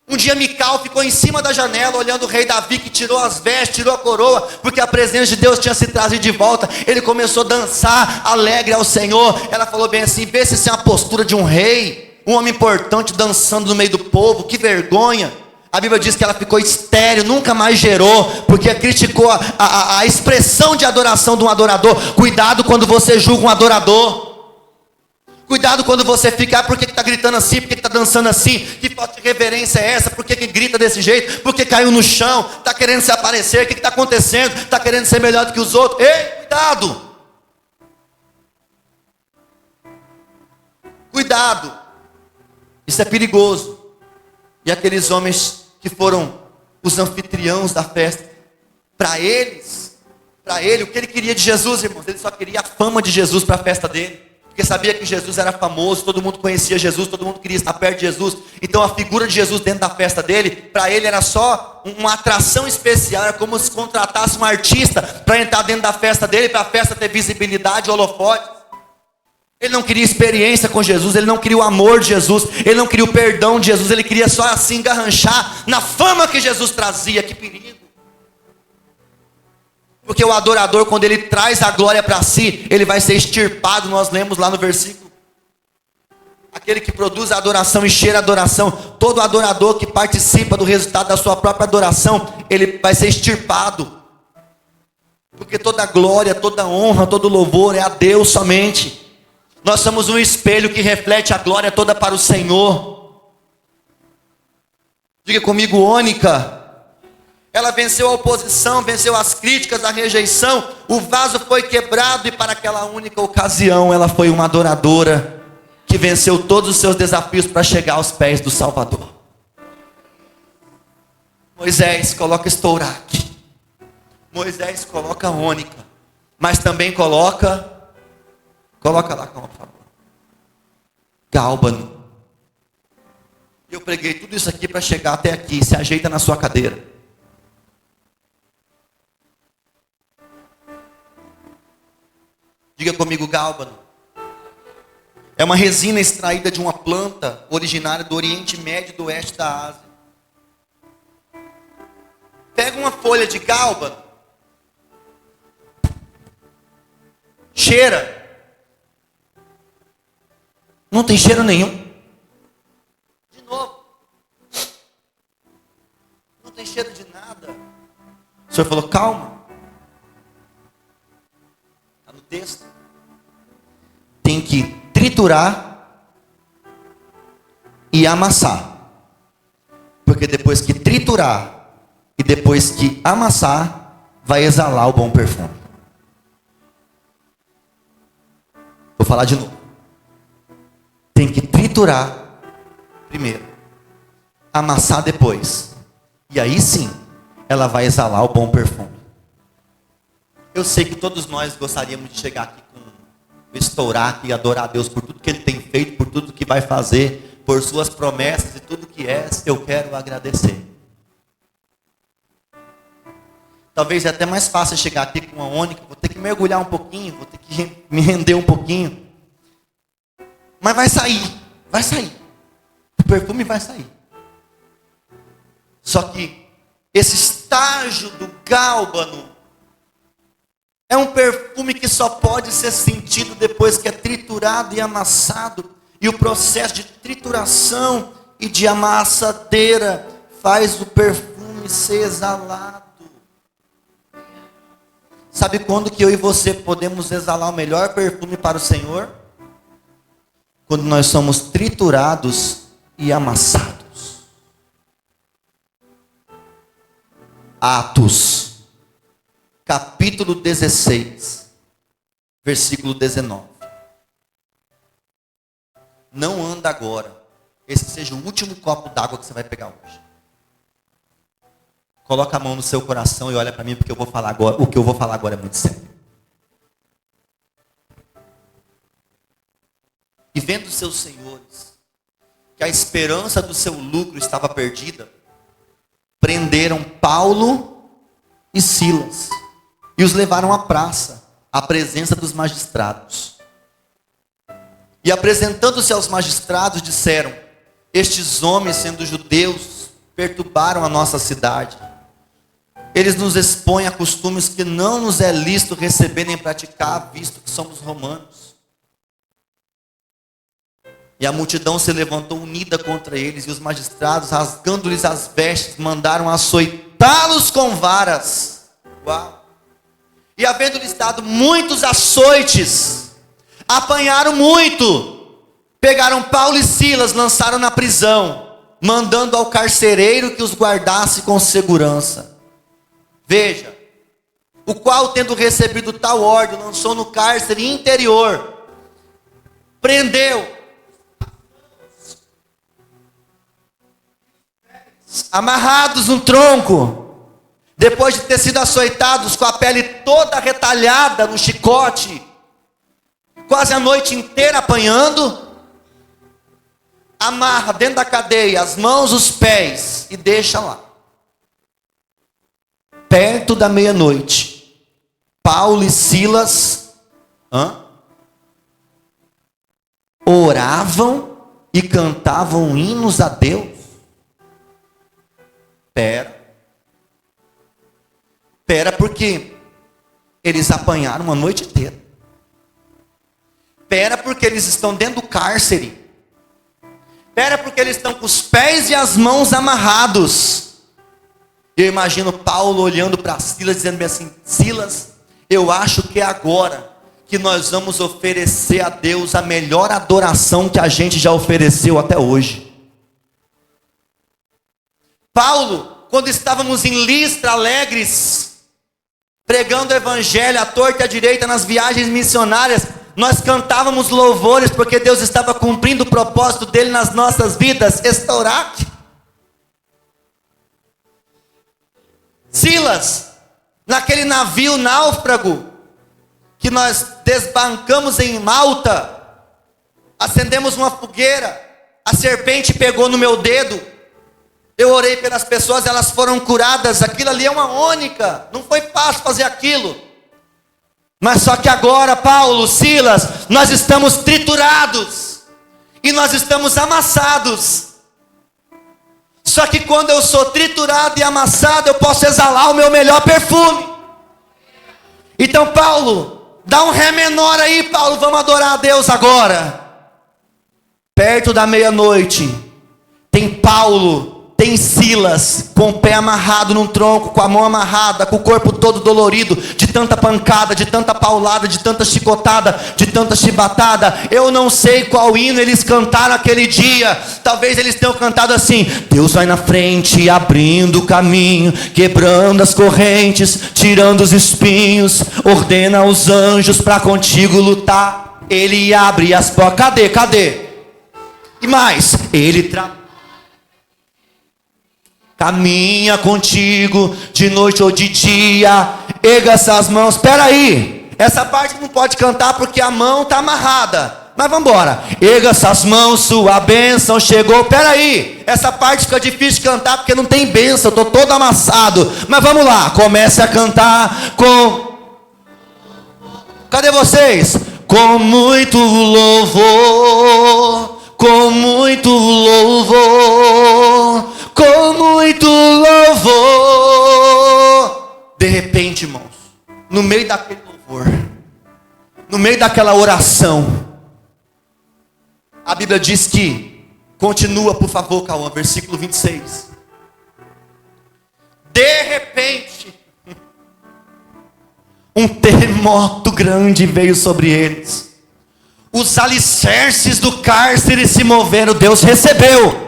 Um dia Mical ficou em cima da janela, olhando o rei Davi, que tirou as vestes, tirou a coroa, porque a presença de Deus tinha se trazido de volta. Ele começou a dançar, alegre ao Senhor. Ela falou bem assim, vê se isso é uma postura de um rei. Um homem importante dançando no meio do povo, que vergonha. A Bíblia diz que ela ficou estéril, nunca mais gerou, porque criticou a expressão de adoração de um adorador. Cuidado quando você julga um adorador. Cuidado quando você fica, por que está gritando assim, por que está dançando assim, que falta de reverência é essa, por que grita desse jeito, por que caiu no chão, está querendo se aparecer, o que está acontecendo, está querendo ser melhor do que os outros. Ei, cuidado. Cuidado. Isso é perigoso. E aqueles homens que foram os anfitriãos da festa, para ele, o que ele queria de Jesus, irmãos? Ele só queria a fama de Jesus para a festa dele. Porque sabia que Jesus era famoso, todo mundo conhecia Jesus, todo mundo queria estar perto de Jesus. Então a figura de Jesus dentro da festa dele, para ele era só uma atração especial. Era como se contratasse um artista para entrar dentro da festa dele, para a festa ter visibilidade, holofote. Ele não queria experiência com Jesus, ele não queria o amor de Jesus, ele não queria o perdão de Jesus, ele queria só assim engarranchar na fama que Jesus trazia. Que perigo! Porque o adorador, quando ele traz a glória para si, ele vai ser extirpado. Nós lemos lá no versículo aquele que produz a adoração e cheira a adoração. Todo adorador que participa do resultado da sua própria adoração, ele vai ser extirpado. Porque toda glória, toda honra, todo louvor é a Deus somente. Nós somos um espelho que reflete a glória toda para o Senhor. Diga comigo, Ônica. Ela venceu a oposição, venceu as críticas, a rejeição. O vaso foi quebrado e para aquela única ocasião ela foi uma adoradora que venceu todos os seus desafios para chegar aos pés do Salvador. Moisés coloca estouraque. Moisés coloca ônica. Mas também coloca lá, por favor. Gálbano. Eu preguei tudo isso aqui para chegar até aqui. Se ajeita na sua cadeira. Diga comigo, gálbano. É uma resina extraída de uma planta originária do Oriente Médio e do Oeste da Ásia. Pega uma folha de gálbano. Cheira. Não tem cheiro nenhum. De novo. Não tem cheiro de nada. O Senhor falou, calma. Está no texto. Tem que triturar e amassar. Porque depois que triturar e depois que amassar, vai exalar o bom perfume. Vou falar de novo. Tem que triturar primeiro, amassar depois, e aí sim, ela vai exalar o bom perfume. Eu sei que todos nós gostaríamos de chegar aqui com estourar e adorar a Deus por tudo que Ele tem feito, por tudo que vai fazer, por suas promessas e tudo que é. Eu quero agradecer. Talvez é até mais fácil chegar aqui com uma ônica, vou ter que mergulhar um pouquinho, vou ter que me render um pouquinho. Mas vai sair. O perfume vai sair. Só que esse estágio do gálbano é um perfume que só pode ser sentido depois que é triturado e amassado. E o processo de trituração e de amassadeira faz o perfume ser exalado. Sabe quando que eu e você podemos exalar o melhor perfume para o Senhor? Quando nós somos triturados e amassados. Atos, capítulo 16, versículo 19. Não anda agora. Esse seja o último copo d'água que você vai pegar hoje. Coloca a mão no seu coração e olha para mim, porque eu vou falar agora. O que eu vou falar agora é muito sério. E vendo seus senhores que a esperança do seu lucro estava perdida, prenderam Paulo e Silas e os levaram à praça, à presença dos magistrados. E apresentando-se aos magistrados, disseram: estes homens, sendo judeus, perturbaram a nossa cidade. Eles nos expõem a costumes que não nos é lícito receber nem praticar, visto que somos romanos. E a multidão se levantou unida contra eles, e os magistrados, rasgando-lhes as vestes, mandaram açoitá-los com varas. Uau! E havendo-lhes dado muitos açoites, apanharam muito, pegaram Paulo e Silas, lançaram na prisão, mandando ao carcereiro que os guardasse com segurança. Veja, o qual, tendo recebido tal ordem, lançou no cárcere interior, prendeu, amarrados no tronco, depois de ter sido açoitados com a pele toda retalhada no chicote, quase a noite inteira apanhando, amarra dentro da cadeia as mãos, os pés e deixa lá. Perto da meia-noite, Paulo e Silas oravam e cantavam hinos a Deus. Pera, porque eles apanharam a noite inteira. Pera, porque eles estão dentro do cárcere. Espera, porque eles estão com os pés e as mãos amarrados. Eu imagino Paulo olhando para Silas, dizendo bem assim: Silas, eu acho que é agora que nós vamos oferecer a Deus a melhor adoração que a gente já ofereceu até hoje. Paulo, quando estávamos em Listra, alegres, pregando o evangelho à torta e à direita nas viagens missionárias, nós cantávamos louvores porque Deus estava cumprindo o propósito dele nas nossas vidas. Estaurac. Silas, naquele navio náufrago que nós desbancamos em Malta, acendemos uma fogueira, a serpente pegou no meu dedo, eu orei pelas pessoas, elas foram curadas. Aquilo ali é uma ônica, não foi fácil fazer aquilo. Mas só que agora, Paulo, Silas, nós estamos triturados e nós estamos amassados. Só que quando eu sou triturado e amassado, eu posso exalar o meu melhor perfume. Então, Paulo, dá um ré menor aí, Paulo, vamos adorar a Deus agora. Perto da meia-noite, tem Paulo, tem Silas, com o pé amarrado num tronco, com a mão amarrada, com o corpo todo dolorido, de tanta pancada, de tanta paulada, de tanta chicotada, de tanta chibatada. Eu não sei qual hino eles cantaram aquele dia. Talvez eles tenham cantado assim: Deus vai na frente, abrindo o caminho, quebrando as correntes, tirando os espinhos, ordena os anjos para contigo lutar. Ele abre as portas. Cadê? E mais, ele caminha contigo de noite ou de dia, erga essas mãos. Espera aí, essa parte não pode cantar porque a mão está amarrada, mas vamos embora. Erga essas mãos, sua bênção chegou. Espera aí, essa parte fica difícil de cantar porque não tem bênção, eu estou todo amassado. Mas vamos lá, comece a cantar com... Cadê vocês? Com muito louvor, com muito louvor, com muito louvor. De repente, irmãos, no meio daquele louvor, no meio daquela oração, a Bíblia diz que, continua por favor, Cauã, versículo 26. De repente, um terremoto grande veio sobre eles. Os alicerces do cárcere se moveram. Deus recebeu.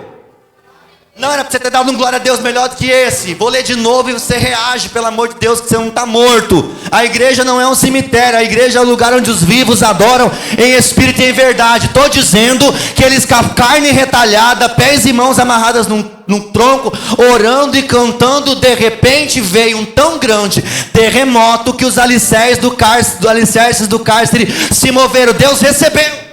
Não era para você ter dado um glória a Deus melhor do que esse. Vou ler de novo e você reage, pelo amor de Deus, que você não está morto. A igreja não é um cemitério. A igreja é o lugar onde os vivos adoram em espírito e em verdade. Estou dizendo que eles com a carne retalhada, pés e mãos amarradas num tronco, orando e cantando. De repente veio um tão grande terremoto que os alicerces do cárcere se moveram. Deus recebeu.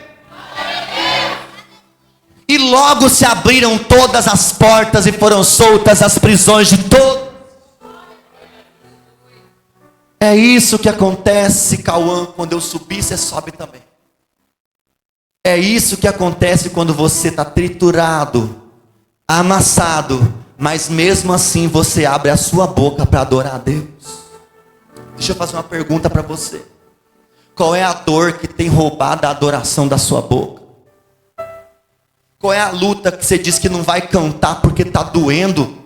E logo se abriram todas as portas e foram soltas as prisões de todos. É isso que acontece, Cauã, quando eu subir, você sobe também. É isso que acontece quando você está triturado, amassado, mas mesmo assim você abre a sua boca para adorar a Deus. Deixa eu fazer uma pergunta para você. Qual é a dor que tem roubado a adoração da sua boca? Qual é a luta que você diz que não vai cantar porque está doendo?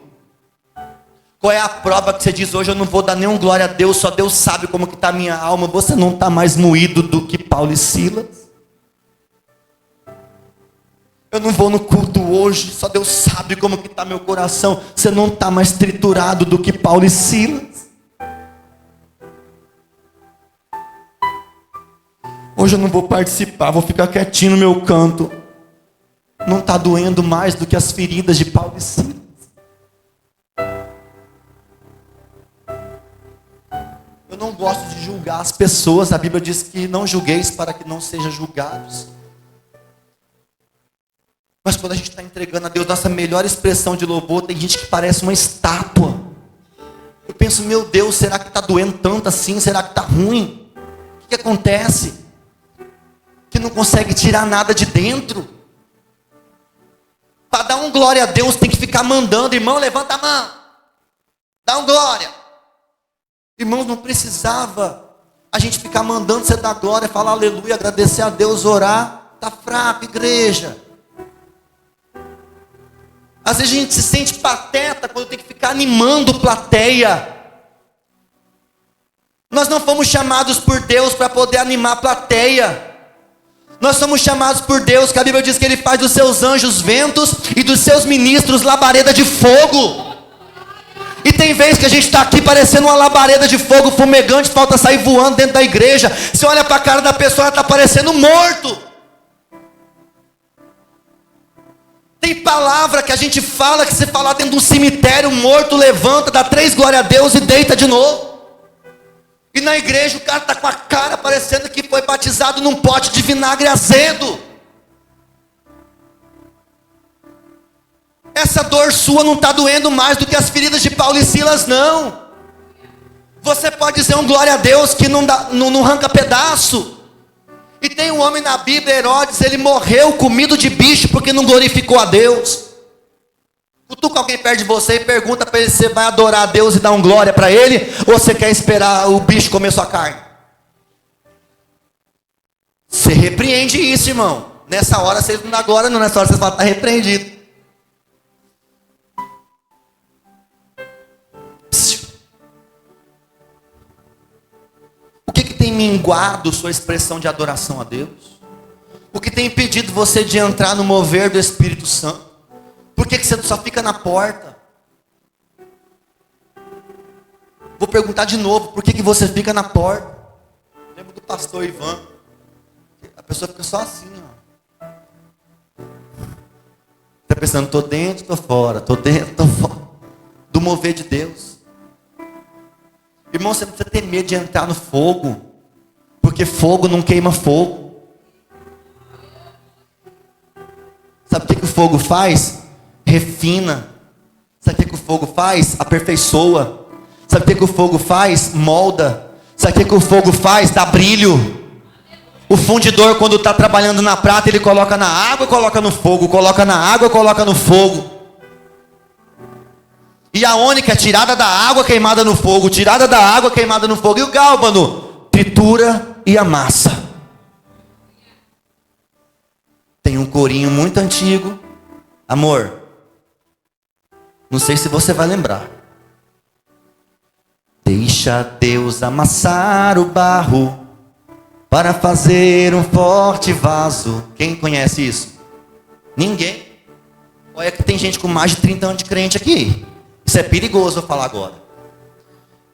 Qual é a prova que você diz: hoje eu não vou dar nenhum glória a Deus, só Deus sabe como que está a minha alma? Você não está mais moído do que Paulo e Silas? Eu não vou no culto hoje, só Deus sabe como que está meu coração. Você não está mais triturado do que Paulo e Silas? Hoje eu não vou participar, vou ficar quietinho no meu canto. Não está doendo mais do que as feridas de Paulo e Silas. Eu não gosto de julgar as pessoas. A Bíblia diz que não julgueis para que não sejam julgados. Mas quando a gente está entregando a Deus nossa melhor expressão de louvor, tem gente que parece uma estátua. Eu penso: meu Deus, será que está doendo tanto assim? Será que está ruim? O que acontece? Que não consegue tirar nada de dentro. Para dar um glória a Deus tem que ficar mandando. Irmão, levanta a mão, dá um glória. Irmãos, não precisava a gente ficar mandando você dar glória, falar aleluia, agradecer a Deus, orar. Está fraco, igreja. Às vezes a gente se sente pateta quando tem que ficar animando plateia. Nós não fomos chamados por Deus para poder animar a plateia. Nós somos chamados por Deus, que a Bíblia diz que Ele faz dos seus anjos ventos e dos seus ministros labareda de fogo. E tem vezes que a gente está aqui parecendo uma labareda de fogo fumegante, falta sair voando dentro da igreja. Você olha para a cara da pessoa, ela está parecendo morto. Tem palavra que a gente fala, que você falar dentro de um cemitério, morto levanta, dá 3 glória a Deus e deita de novo. E na igreja o cara está com a cara parecendo que foi batizado num pote de vinagre azedo. Essa dor sua não está doendo mais do que as feridas de Paulo e Silas, não. Você pode dizer um glória a Deus que não arranca pedaço. E tem um homem na Bíblia, Herodes, ele morreu comido de bicho porque não glorificou a Deus. Cutuca alguém perto de você e pergunta para ele se você vai adorar a Deus e dar um glória para Ele, ou você quer esperar o bicho comer sua carne. Você repreende isso, irmão. Nessa hora vocês não dão glória, não. Nessa hora vocês falam, está repreendido. O que tem minguado sua expressão de adoração a Deus? O que tem impedido você de entrar no mover do Espírito Santo? Por que você só fica na porta? Vou perguntar de novo, por que você fica na porta? Lembro do pastor Ivan. A pessoa fica só assim, ó. Está pensando, estou dentro, estou fora, estou dentro, estou fora. Do mover de Deus. Irmão, você não precisa ter medo de entrar no fogo, porque fogo não queima fogo. Sabe o que o fogo faz? Refina. Sabe o que o fogo faz? Aperfeiçoa. Sabe o que o fogo faz? Molda. Sabe o que o fogo faz? Dá brilho. O fundidor, quando está trabalhando na prata, ele coloca na água e coloca no fogo. Coloca na água e coloca no fogo. E a ônica é tirada da água, queimada no fogo. Tirada da água, queimada no fogo. E o gálbano? Tritura e amassa. Tem um corinho muito antigo. Amor, não sei se você vai lembrar. Deixa Deus amassar o barro para fazer um forte vaso. Quem conhece isso? Ninguém. Olha que tem gente com mais de 30 anos de crente aqui. Isso é perigoso eu falar agora.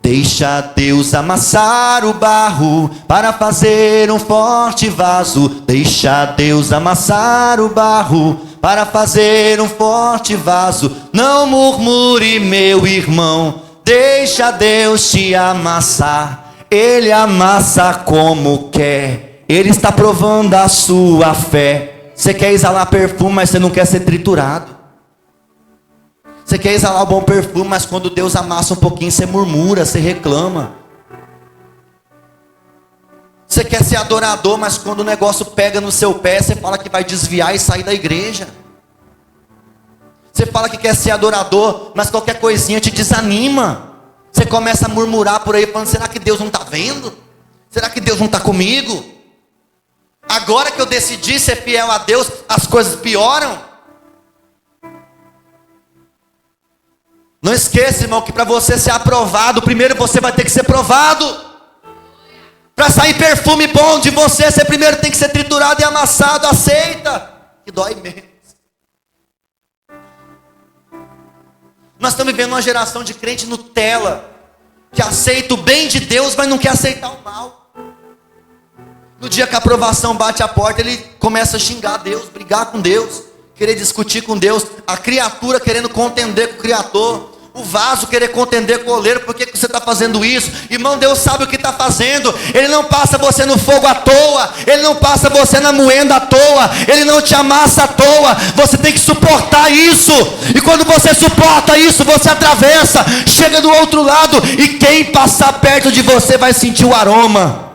Deixa Deus amassar o barro para fazer um forte vaso. Deixa Deus amassar o barro para fazer um forte vaso. Não murmure, meu irmão. Deixa Deus te amassar. Ele amassa como quer. Ele está provando a sua fé. Você quer exalar perfume, mas você não quer ser triturado. Você quer exalar o bom perfume, mas quando Deus amassa um pouquinho, você murmura, você reclama. Você quer ser adorador, mas quando o negócio pega no seu pé, você fala que vai desviar e sair da igreja. Você fala que quer ser adorador, mas qualquer coisinha te desanima. Você começa a murmurar por aí, falando, será que Deus não está vendo? Será que Deus não está comigo? Agora que eu decidi ser fiel a Deus, as coisas pioram. Não esqueça, irmão, que para você ser aprovado, primeiro você vai ter que ser provado. Para sair perfume bom de você, você primeiro tem que ser triturado e amassado. Aceita, que dói menos. Nós estamos vivendo uma geração de crente Nutella, que aceita o bem de Deus, mas não quer aceitar o mal. No dia que a aprovação bate a porta, ele começa a xingar Deus, brigar com Deus, querer discutir com Deus, a criatura querendo contender com o Criador, o vaso querer contender com o oleiro. Por que você está fazendo isso? Irmão, Deus sabe o que está fazendo. Ele não passa você no fogo à toa. Ele não passa você na moenda à toa. Ele não te amassa à toa. Você tem que suportar isso. E quando você suporta isso, você atravessa, chega do outro lado, e quem passar perto de você vai sentir o aroma.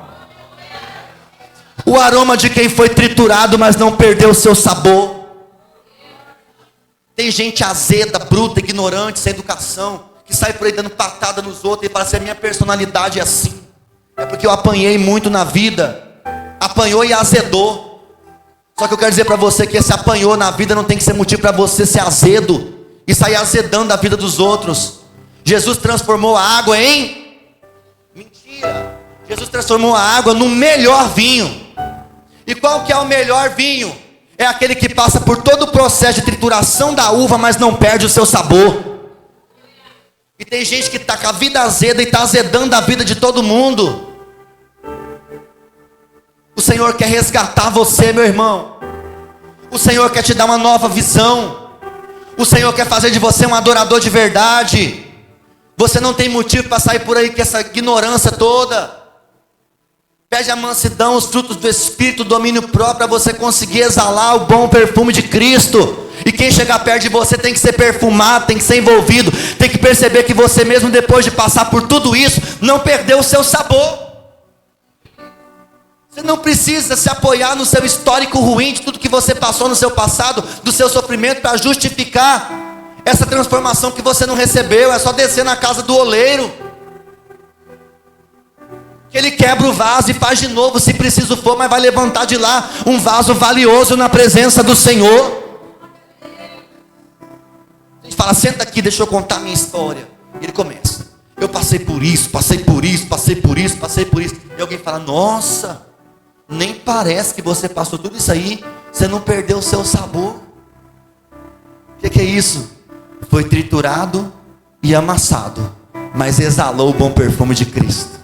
O aroma de quem foi triturado, mas não perdeu o seu sabor. Tem gente azeda, bruta, ignorante, sem educação, que sai por aí dando patada nos outros e fala assim, a minha personalidade é assim. É porque eu apanhei muito na vida. Apanhou e azedou. Só que eu quero dizer para você que esse apanhou na vida não tem que ser motivo para você ser azedo. e sair azedando a vida dos outros. Jesus transformou a água em mentira. Jesus transformou a água no melhor vinho. E qual que é o melhor vinho? É aquele que passa por todo o processo de trituração da uva, mas não perde o seu sabor. E tem gente que está com a vida azeda e está azedando a vida de todo mundo. O Senhor quer resgatar você, meu irmão. O Senhor quer te dar uma nova visão. O Senhor quer fazer de você um adorador de verdade. Você não tem motivo para sair por aí com essa ignorância toda. Pede a mansidão, os frutos do Espírito, o domínio próprio, para você conseguir exalar o bom perfume de Cristo. E quem chegar perto de você tem que ser perfumado, tem que ser envolvido, tem que perceber que você mesmo, depois de passar por tudo isso, não perdeu o seu sabor. Você não precisa se apoiar no seu histórico ruim, de tudo que você passou no seu passado, do seu sofrimento, para justificar essa transformação que você não recebeu. É só descer na casa do oleiro, que ele quebra o vaso e faz de novo, se preciso for, mas vai levantar de lá um vaso valioso na presença do Senhor. A gente fala, senta aqui, deixa eu contar a minha história. E ele começa, eu passei por isso, passei por isso, passei por isso, passei por isso. E alguém fala, nossa, nem parece que você passou tudo isso aí, você não perdeu o seu sabor. O que é isso? Foi triturado e amassado, mas exalou o bom perfume de Cristo.